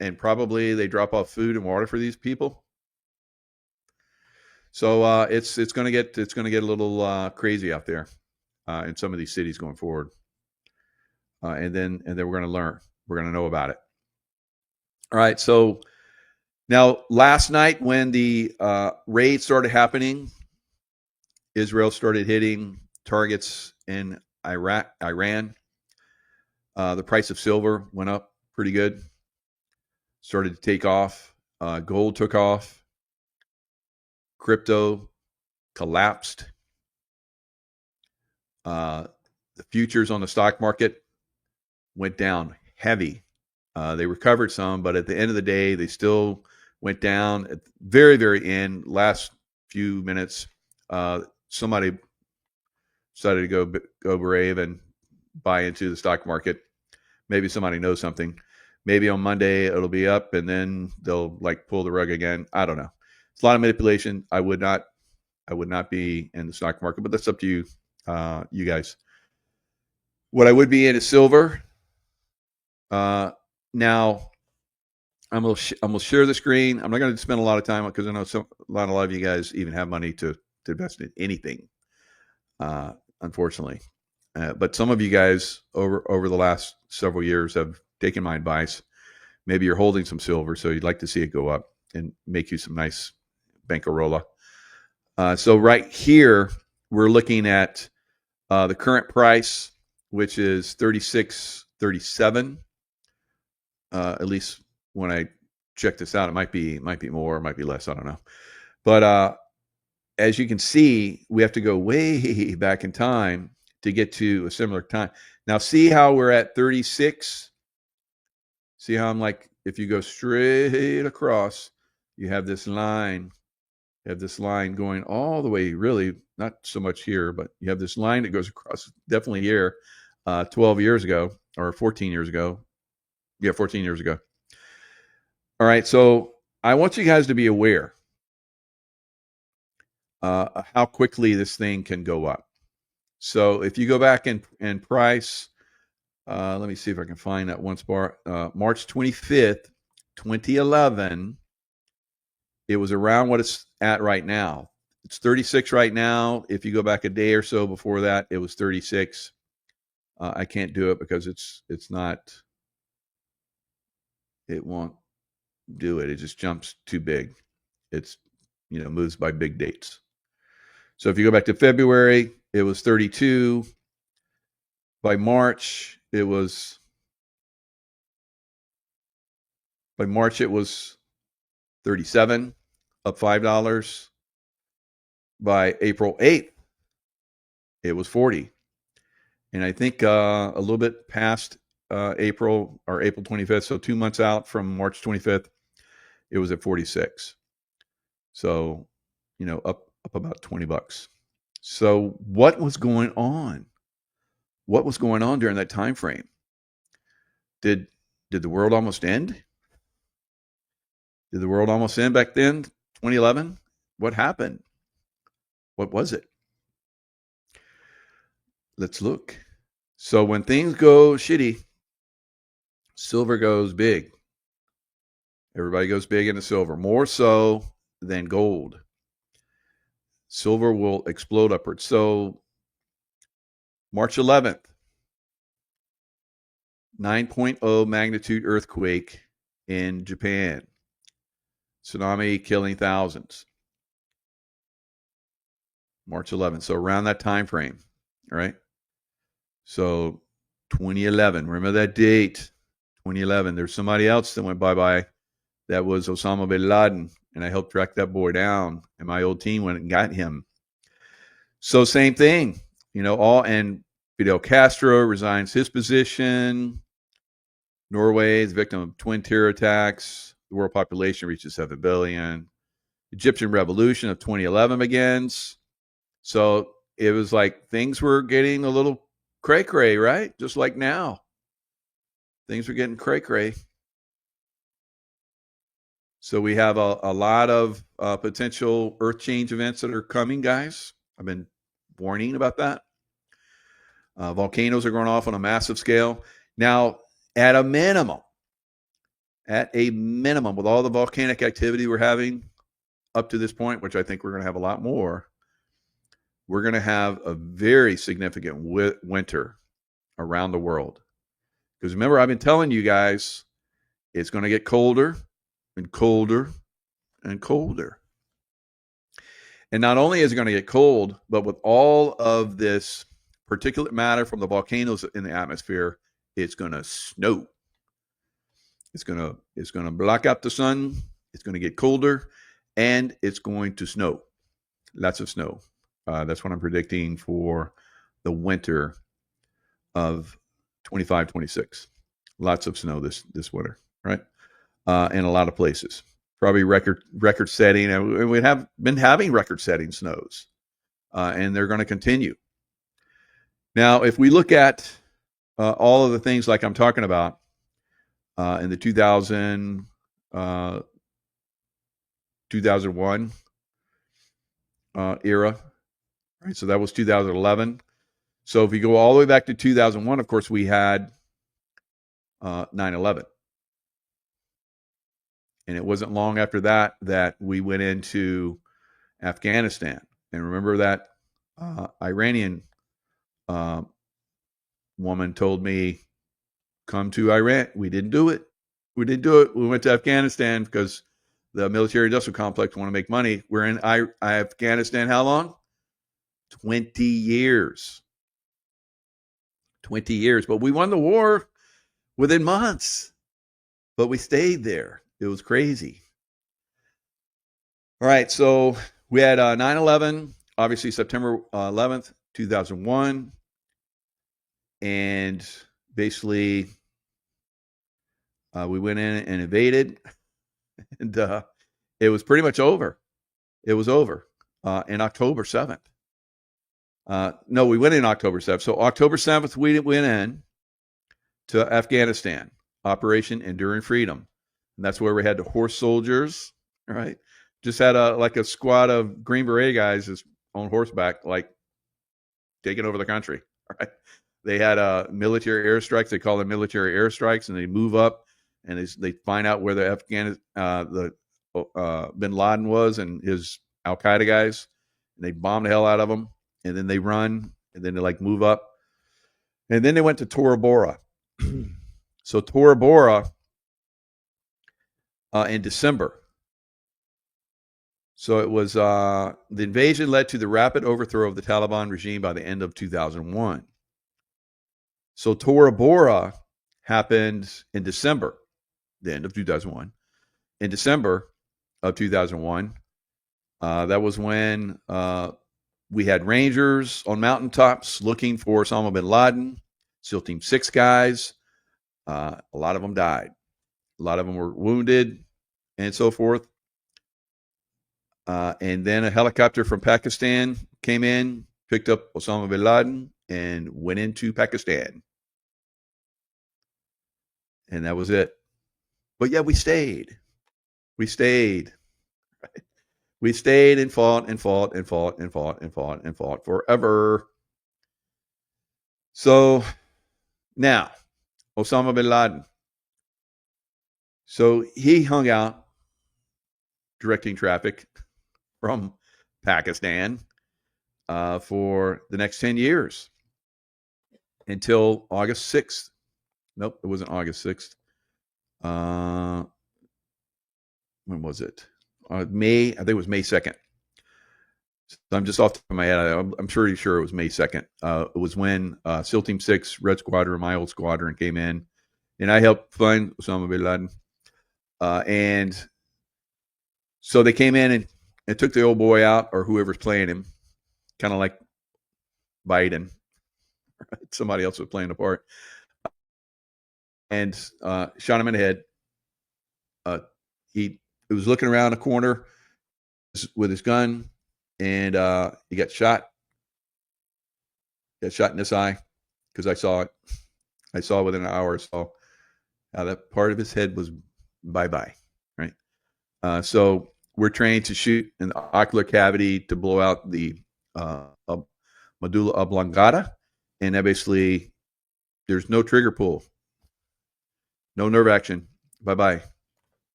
and probably they drop off food and water for these people. So it's going to get a little crazy out there in some of these cities going forward, and then we're going to learn. We're going to know about it. All right. So now, last night when the raid started happening, Israel started hitting targets in Iran. The price of silver went up pretty good. Started to take off. Gold took off. Crypto collapsed. The futures on the stock market went down heavy. They recovered some, but at the end of the day, they still went down. At the very, very end, last few minutes, somebody decided to go brave and buy into the stock market. Maybe somebody knows something. Maybe on Monday it'll be up, and then they'll like pull the rug again. I don't know. It's a lot of manipulation. I would not be in the stock market, but that's up to you, you guys. What I would be in is silver. Now, I'm gonna share the screen. I'm not going to spend a lot of time because I know a lot of you guys even have money to invest in anything, unfortunately. But some of you guys over the last several years have taken my advice. Maybe you're holding some silver, so you'd like to see it go up and make you some nice bankarola. So right here, we're looking at the current price, which is $36.37. At least when I check this out, it might be more, it might be less. I don't know. But as you can see, we have to go way back in time to get to a similar time. Now, see how we're at 36? See how I'm like, if you go straight across, you have this line. You have this line going all the way, really, not so much here, but you have this line that goes across, definitely here, 12 years ago or 14 years ago. Yeah, 14 years ago. All right, so I want you guys to be aware how quickly this thing can go up. So if you go back and price, let me see if I can find that one spot. March 25th, 2011, it was around what it's at right now. It's 36 right now. If you go back a day or so before that, it was 36. I can't do it because it's not. It won't do it. It just jumps too big. It's, moves by big dates. So if you go back to February, it was 32. By March, it was 37, up $5. By April 8th, it was 40. And I think a little bit past April 25th, so 2 months out from March 25th, it was at 46. So, up about $20. So what was going on? What was going on during that time frame? Did the world almost end? Did the world almost end back then, 2011? What happened? What was it? Let's look. So when things go shitty, silver goes big. Everybody goes big into silver, more so than gold. Silver will explode upwards. So March 11th, 9.0 magnitude earthquake in Japan. Tsunami killing thousands. March 11th. So around that time frame, all right? So 2011. Remember that date? 2011. There's somebody else that went bye-bye. That was Osama bin Laden, and I helped track that boy down, and my old team went and got him. So same thing, and Fidel Castro resigns his position. Norway is victim of twin terror attacks. The world population reaches 7 billion. Egyptian revolution of 2011 begins. So it was like things were getting a little cray-cray, right? Just like now. Things were getting cray-cray. So we have a lot of potential earth change events that are coming, guys. I've been warning about that. Volcanoes are going off on a massive scale. Now, at a minimum, with all the volcanic activity we're having up to this point, which I think we're going to have a lot more, we're going to have a very significant winter around the world. Because remember, I've been telling you guys, it's going to get colder and colder and colder. And not only is it going to get cold, but with all of this particulate matter from the volcanoes in the atmosphere, it's going to snow. It's going to block out the sun. It's going to get colder, and it's going to snow. Lots of snow. That's what I'm predicting for the winter of 25, 26. Lots of snow this winter, right? In a lot of places. Probably record setting. And we have been having record setting snows, and they're going to continue. Now, if we look at all of the things like I'm talking about in the 2001 era, right? So that was 2011. So if you go all the way back to 2001, of course, we had 9/11. And it wasn't long after that we went into Afghanistan. And remember that Iranian woman told me, come to Iran. We didn't do it. We went to Afghanistan because the military industrial complex want to make money. We're in Afghanistan how long? 20 years. 20 years. But we won the war within months. But we stayed there. It was crazy. All right, so we had 9/11, obviously September 11th, 2001. And basically, we went in and invaded. And it was pretty much over. It was over in October 7th. No, we went in October 7th. So October 7th, we went in to Afghanistan, Operation Enduring Freedom. And that's where we had the horse soldiers, right? Just had a squad of Green Beret guys just on horseback, like taking over the country, right? They had military airstrikes. They call them military airstrikes, and they move up and they find out where the bin Laden was and his Al Qaeda guys, and they bomb the hell out of them, and then they run, and then they move up, and then they went to Tora Bora. So Tora Bora. In December. So it was the invasion led to the rapid overthrow of the Taliban regime by the end of 2001. So Tora Bora happened in December, the end of 2001. In December of 2001, that was when we had Rangers on mountaintops looking for Osama bin Laden, SEAL Team 6 guys. A lot of them died. A lot of them were wounded and so forth. And then a helicopter from Pakistan came in, picked up Osama bin Laden, and went into Pakistan. And that was it. But yeah, we stayed. We stayed. Right? We stayed and fought and fought and fought and fought and fought and fought forever. So now, Osama bin Laden. So he hung out directing traffic from Pakistan for the next 10 years until August 6th. Nope, it wasn't August 6th. When was it? May, I think it was May 2nd. So I'm just off the top of my head. I'm pretty sure it was May 2nd. It was when SEAL Team 6, Red Squadron, my old squadron, came in, and I helped find Osama bin Laden. And so they came in and took the old boy out, or whoever's playing him, kind of like Biden. Somebody else was playing the part. And shot him in the head. He was looking around a corner with his gun, and he got shot. Got shot in this eye, because I saw it. I saw within an hour or so how that part of his head was bye-bye, right? So we're trained to shoot in the ocular cavity to blow out the medulla oblongata, and that basically, there's no trigger pull, no nerve action, bye-bye.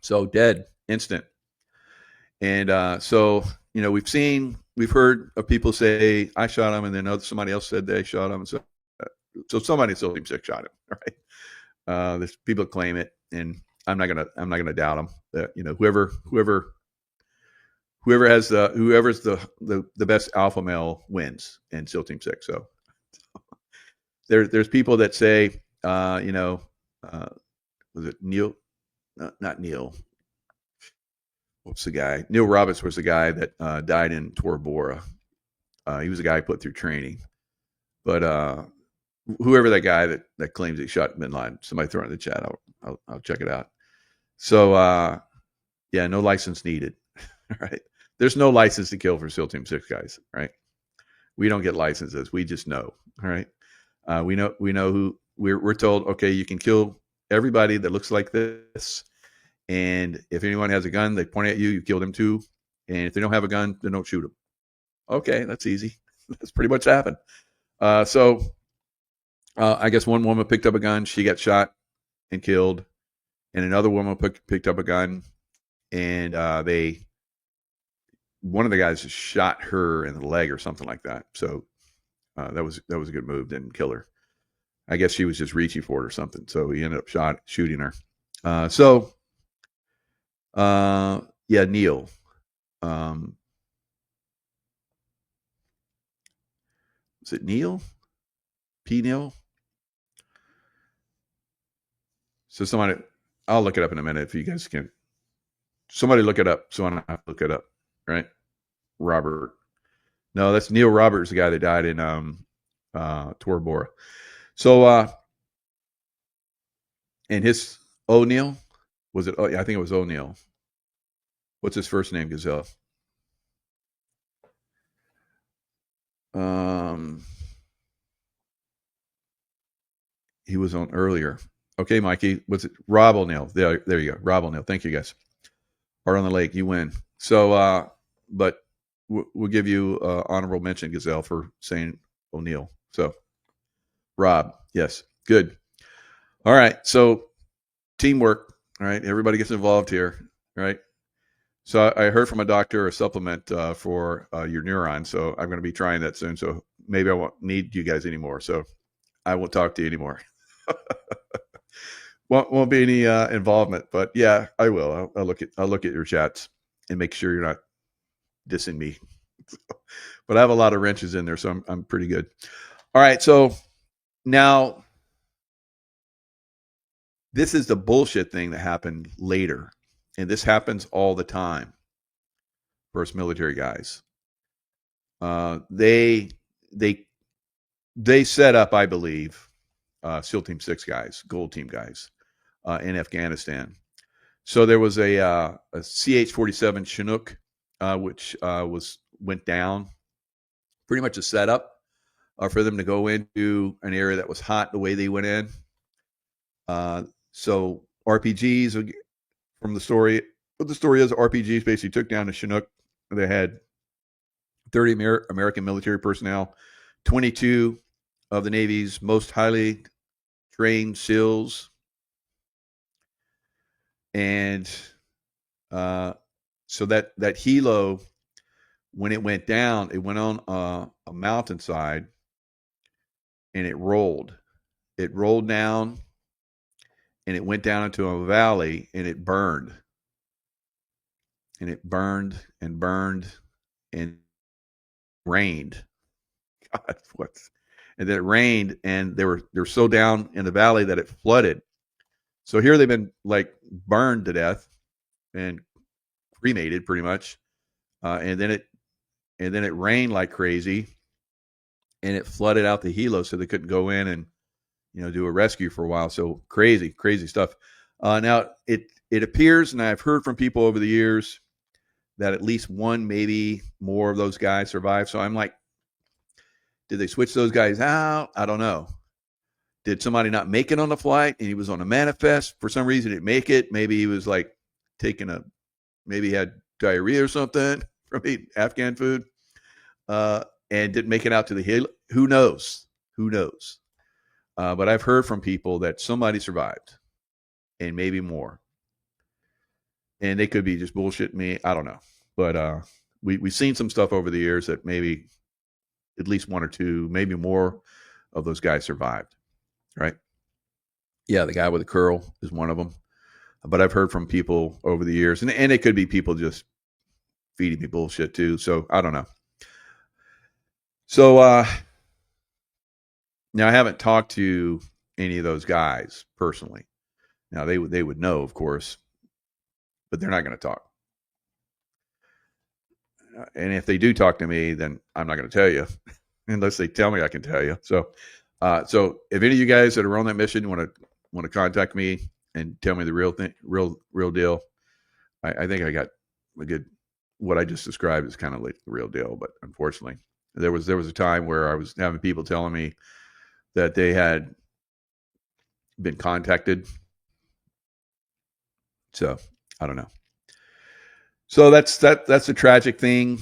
So dead, instant. And so, we've heard of people say, I shot him, and then somebody else said they shot him. So somebody in SEAL Team 6 shot him, right? There's people claim it, and I'm not gonna doubt them. That whoever's the best alpha male wins in SEAL Team 6. So there's people that say, was it Neil? Not Neil. What's the guy? Neil Roberts was the guy that died in Tora Bora. He was a guy put through training. But whoever that guy that claims he shot bin Laden, somebody throw it in the chat. I'll check it out. So yeah, no license needed. Right? There's no license to kill for SEAL Team 6 guys. Right? We don't get licenses. We just know. All right. We know who we're told. Okay, you can kill everybody that looks like this. And if anyone has a gun, they point at you, you kill them too. And if they don't have a gun, then don't shoot them. Okay, that's easy. That's pretty much happened. So I guess one woman picked up a gun. She got shot and killed. And another woman picked up a gun. And one of the guys just shot her in the leg or something like that. So that was a good move. Didn't kill her. I guess she was just reaching for it or something. So he ended up shooting her. Yeah, Neil. Is it Neil? P. Neil? So somebody, I'll look it up in a minute if you guys can. Somebody look it up. So I don't have to look it up, right? Robert. No, that's Neil Roberts, the guy that died in Tora Bora. So, and his O'Neill, was it? Oh, yeah, I think it was O'Neill. What's his first name, Gazelle? He was on earlier. Okay, Mikey. Was it Rob O'Neill? There you go. Rob O'Neill. Thank you, guys. Heart on the Lake. You win. So, but we'll give you honorable mention, Gazelle, for saying O'Neill. So, Rob. Yes. Good. All right. So, teamwork. All right. Everybody gets involved here. Right. So I heard from a doctor a supplement for your neurons. So I'm going to be trying that soon. So maybe I won't need you guys anymore. So I won't talk to you anymore. won't be any involvement. But yeah, I will. I'll look at your chats and make sure you're not dissing me. But I have a lot of wrenches in there, so I'm pretty good. All right. So now this is the bullshit thing that happened later. And this happens all the time for us military guys. They set up, I believe, SEAL Team 6 guys, Gold Team guys in Afghanistan. So there was a CH-47 Chinook, which went down. Pretty much a setup for them to go into an area that was hot the way they went in. So RPGs. From the story, what the story is, RPGs basically took down the Chinook. They had 30 American military personnel, 22 of the Navy's most highly trained SEALs, and so that helo, when it went down, it went on a mountainside, and it rolled down. And it went down into a valley, and it burned. And it burned and burned. And rained. God, what? And then it rained, and they're so down in the valley that it flooded. So here they've been like burned to death and cremated pretty much, and then it rained like crazy, and it flooded out the helo, so they couldn't go in and do a rescue for a while. So crazy stuff. Now it appears, and I've heard from people over the years, that at least one, maybe more of those guys survived. So I'm like, did they switch those guys out? I don't know. Did somebody not make it on the flight and he was on a manifest? For some reason, he didn't make it. Maybe he was like maybe he had diarrhea or something from eating Afghan food, and didn't make it out to the hill. Who knows? But I've heard from people that somebody survived, and maybe more. And they could be just bullshitting me. I don't know. But we've seen some stuff over the years that maybe at least one or two, maybe more of those guys survived, right? Yeah, the guy with the curl is one of them. But I've heard from people over the years, and it could be people just feeding me bullshit too. So I don't know. So now I haven't talked to any of those guys personally. Now they would know, of course, but they're not going to talk. And if they do talk to me, then I'm not going to tell you unless they tell me I can tell you. So if any of you guys that are on that mission want to contact me and tell me the real thing, real deal, I think I got a good. What I just described is kind of like the real deal, but unfortunately, there was a time where I was having people telling me that they had been contacted. So I don't know. So that's a tragic thing.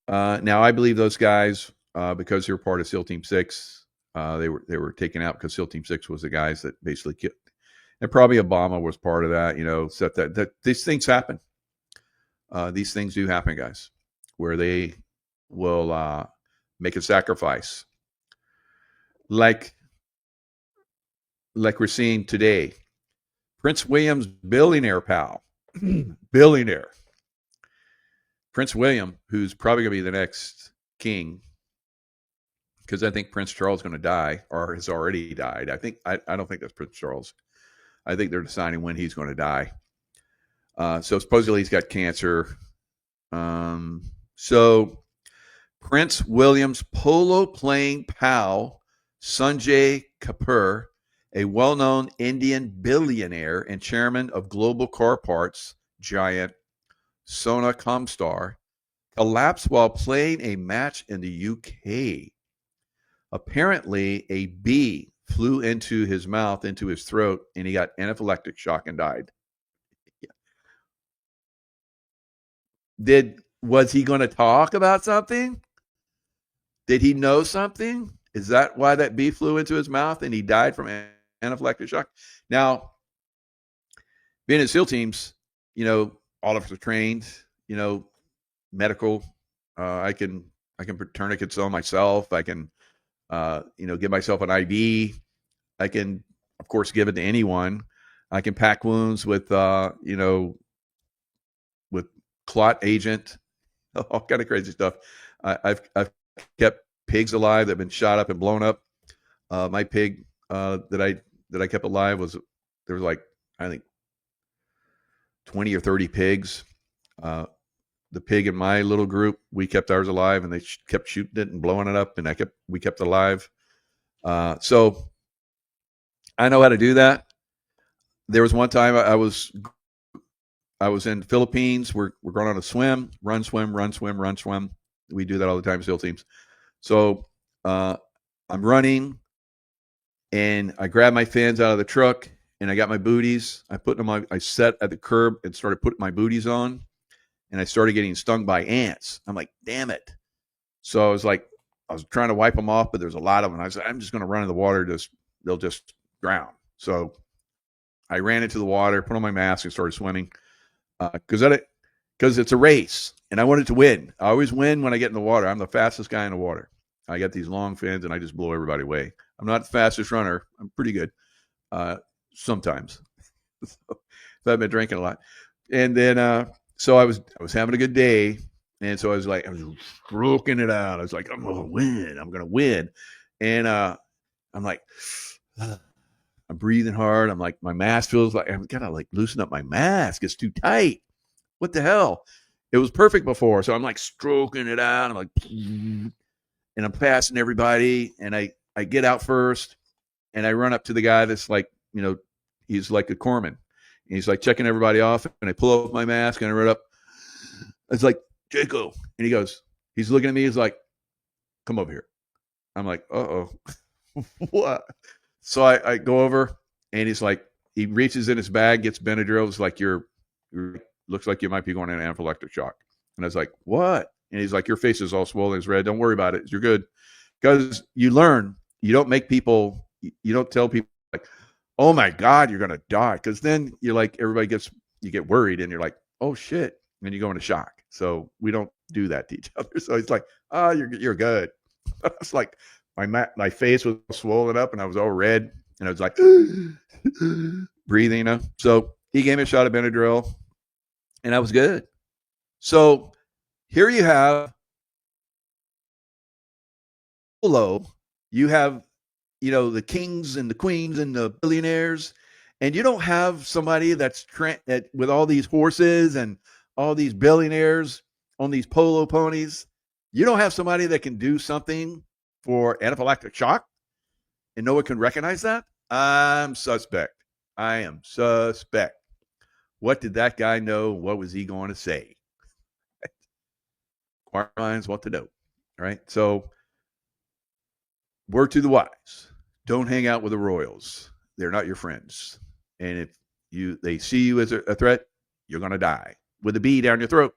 Now I believe those guys, because they're part of SEAL Team 6, they were taken out because SEAL Team 6 was the guys that basically killed. And probably Obama was part of that. So that these things happen. These things do happen, guys, where they will make a sacrifice, like we're seeing today. Prince William's billionaire pal, billionaire. Prince William, who's probably going to be the next king, because I think Prince Charles is going to die or has already died. I don't think that's Prince Charles. I think they're deciding when he's going to die. So supposedly he's got cancer. So Prince William's polo playing pal, Sanjay Kapoor, a well-known Indian billionaire and chairman of global car parts giant Sona Comstar, collapsed while playing a match in the UK. Apparently, a bee flew into his mouth, into his throat, and he got anaphylactic shock and died. Was he going to talk about something? Did he know something? Is that why that bee flew into his mouth and he died from anaphylactic shock? Now, being in SEAL teams, all of us are trained, medical. I can put tourniquets on myself. I can, give myself an IV. I can, of course, give it to anyone. I can pack wounds with, with clot agent, all kind of crazy stuff. I've kept pigs alive that have been shot up and blown up. My pig that I kept alive there was like, I think 20 or 30 pigs. The pig in my little group, we kept ours alive, and they kept shooting it and blowing it up, and we kept it alive. So I know how to do that. There was one time I was in the Philippines. We're going on a swim, run, swim. We do that all the time, SEAL teams. So I'm running, and I grabbed my fins out of the truck, and I got my booties. I sat at the curb and started putting my booties on, and I started getting stung by ants. I'm like, damn it. So I was trying to wipe them off, but there's a lot of them. I said, I'm just going to run in the water. They'll just drown. So I ran into the water, put on my mask, and started swimming. Because it's a race, and I wanted to win. I always win when I get in the water. I'm the fastest guy in the water. I got these long fins, and I just blow everybody away. I'm not the fastest runner. I'm pretty good sometimes. So I've been drinking a lot. And then so I was having a good day, And so I was stroking it out. I was like, I'm going to win. And I'm like, I'm breathing hard. I'm like, my mask feels like I've got to like loosen up my mask. It's too tight. What the hell? It was perfect before. So I'm like stroking it out. I'm like, and I'm passing everybody. And I get out first and I run up to the guy that's like, he's like a corpsman. And he's like checking everybody off. And I pull off my mask and I run up. It's like, Jaco. And he goes, he's looking at me. He's like, come over here. I'm like, uh-oh. What? So I go over and he's like, he reaches in his bag, gets Benadryl. It's like, you're looks like you might be going into anaphylactic shock. And I was like, what? And he's like, your face is all swollen. It's red. Don't worry about it. You're good. Because you learn, you don't tell people like, oh my God, you're going to die. Because then you're like, you get worried and you're like, oh shit. And you go into shock. So we don't do that to each other. So he's like, oh, you're good. I was like, my face was swollen up and I was all red and I was like breathing, So he gave me a shot of Benadryl and I was good. So here you have you have, the kings and the queens and the billionaires, and you don't have somebody that's with all these horses and all these billionaires on these polo ponies. You don't have somebody that can do something for anaphylactic shock and no one can recognize that. I'm suspect. I am suspect. What did that guy know? What was he going to say? Inquiring minds want to know, right? So, word to the wise: don't hang out with the royals. They're not your friends. And if they see you as a threat, you're going to die with a bee down your throat,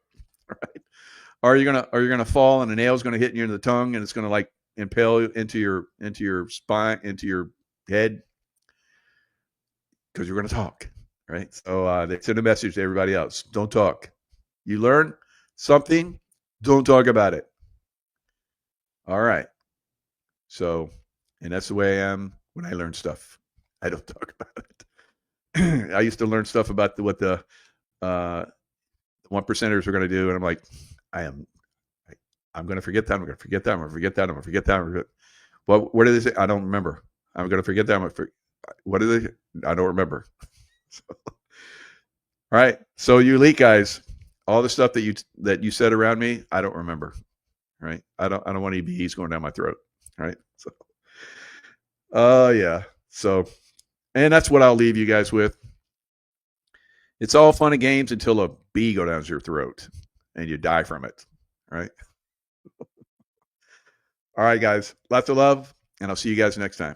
right? Or you're gonna fall and a nail's going to hit you in the tongue and it's going to like impale into your spine, into your head, because you're going to talk, right? So they send a message to everybody else: don't talk. You learn something, don't talk about it. All right. So, and that's the way I am when I learn stuff. I don't talk about it. I used to learn stuff about what the 1%ers are going to do, and I'm like, I'm going to forget that. I'm going to forget that. I'm going to forget that. I'm going to forget that. What did they say? I don't remember. I'm going to forget that. What did they? I don't remember. So, all right. So you elite guys, all the stuff that you said around me, I don't remember. Right? I don't want any bees going down my throat. Right? So, yeah. So, and that's what I'll leave you guys with. It's all fun and games until a bee goes down your throat and you die from it. Right? All right, guys. Lots of love, and I'll see you guys next time.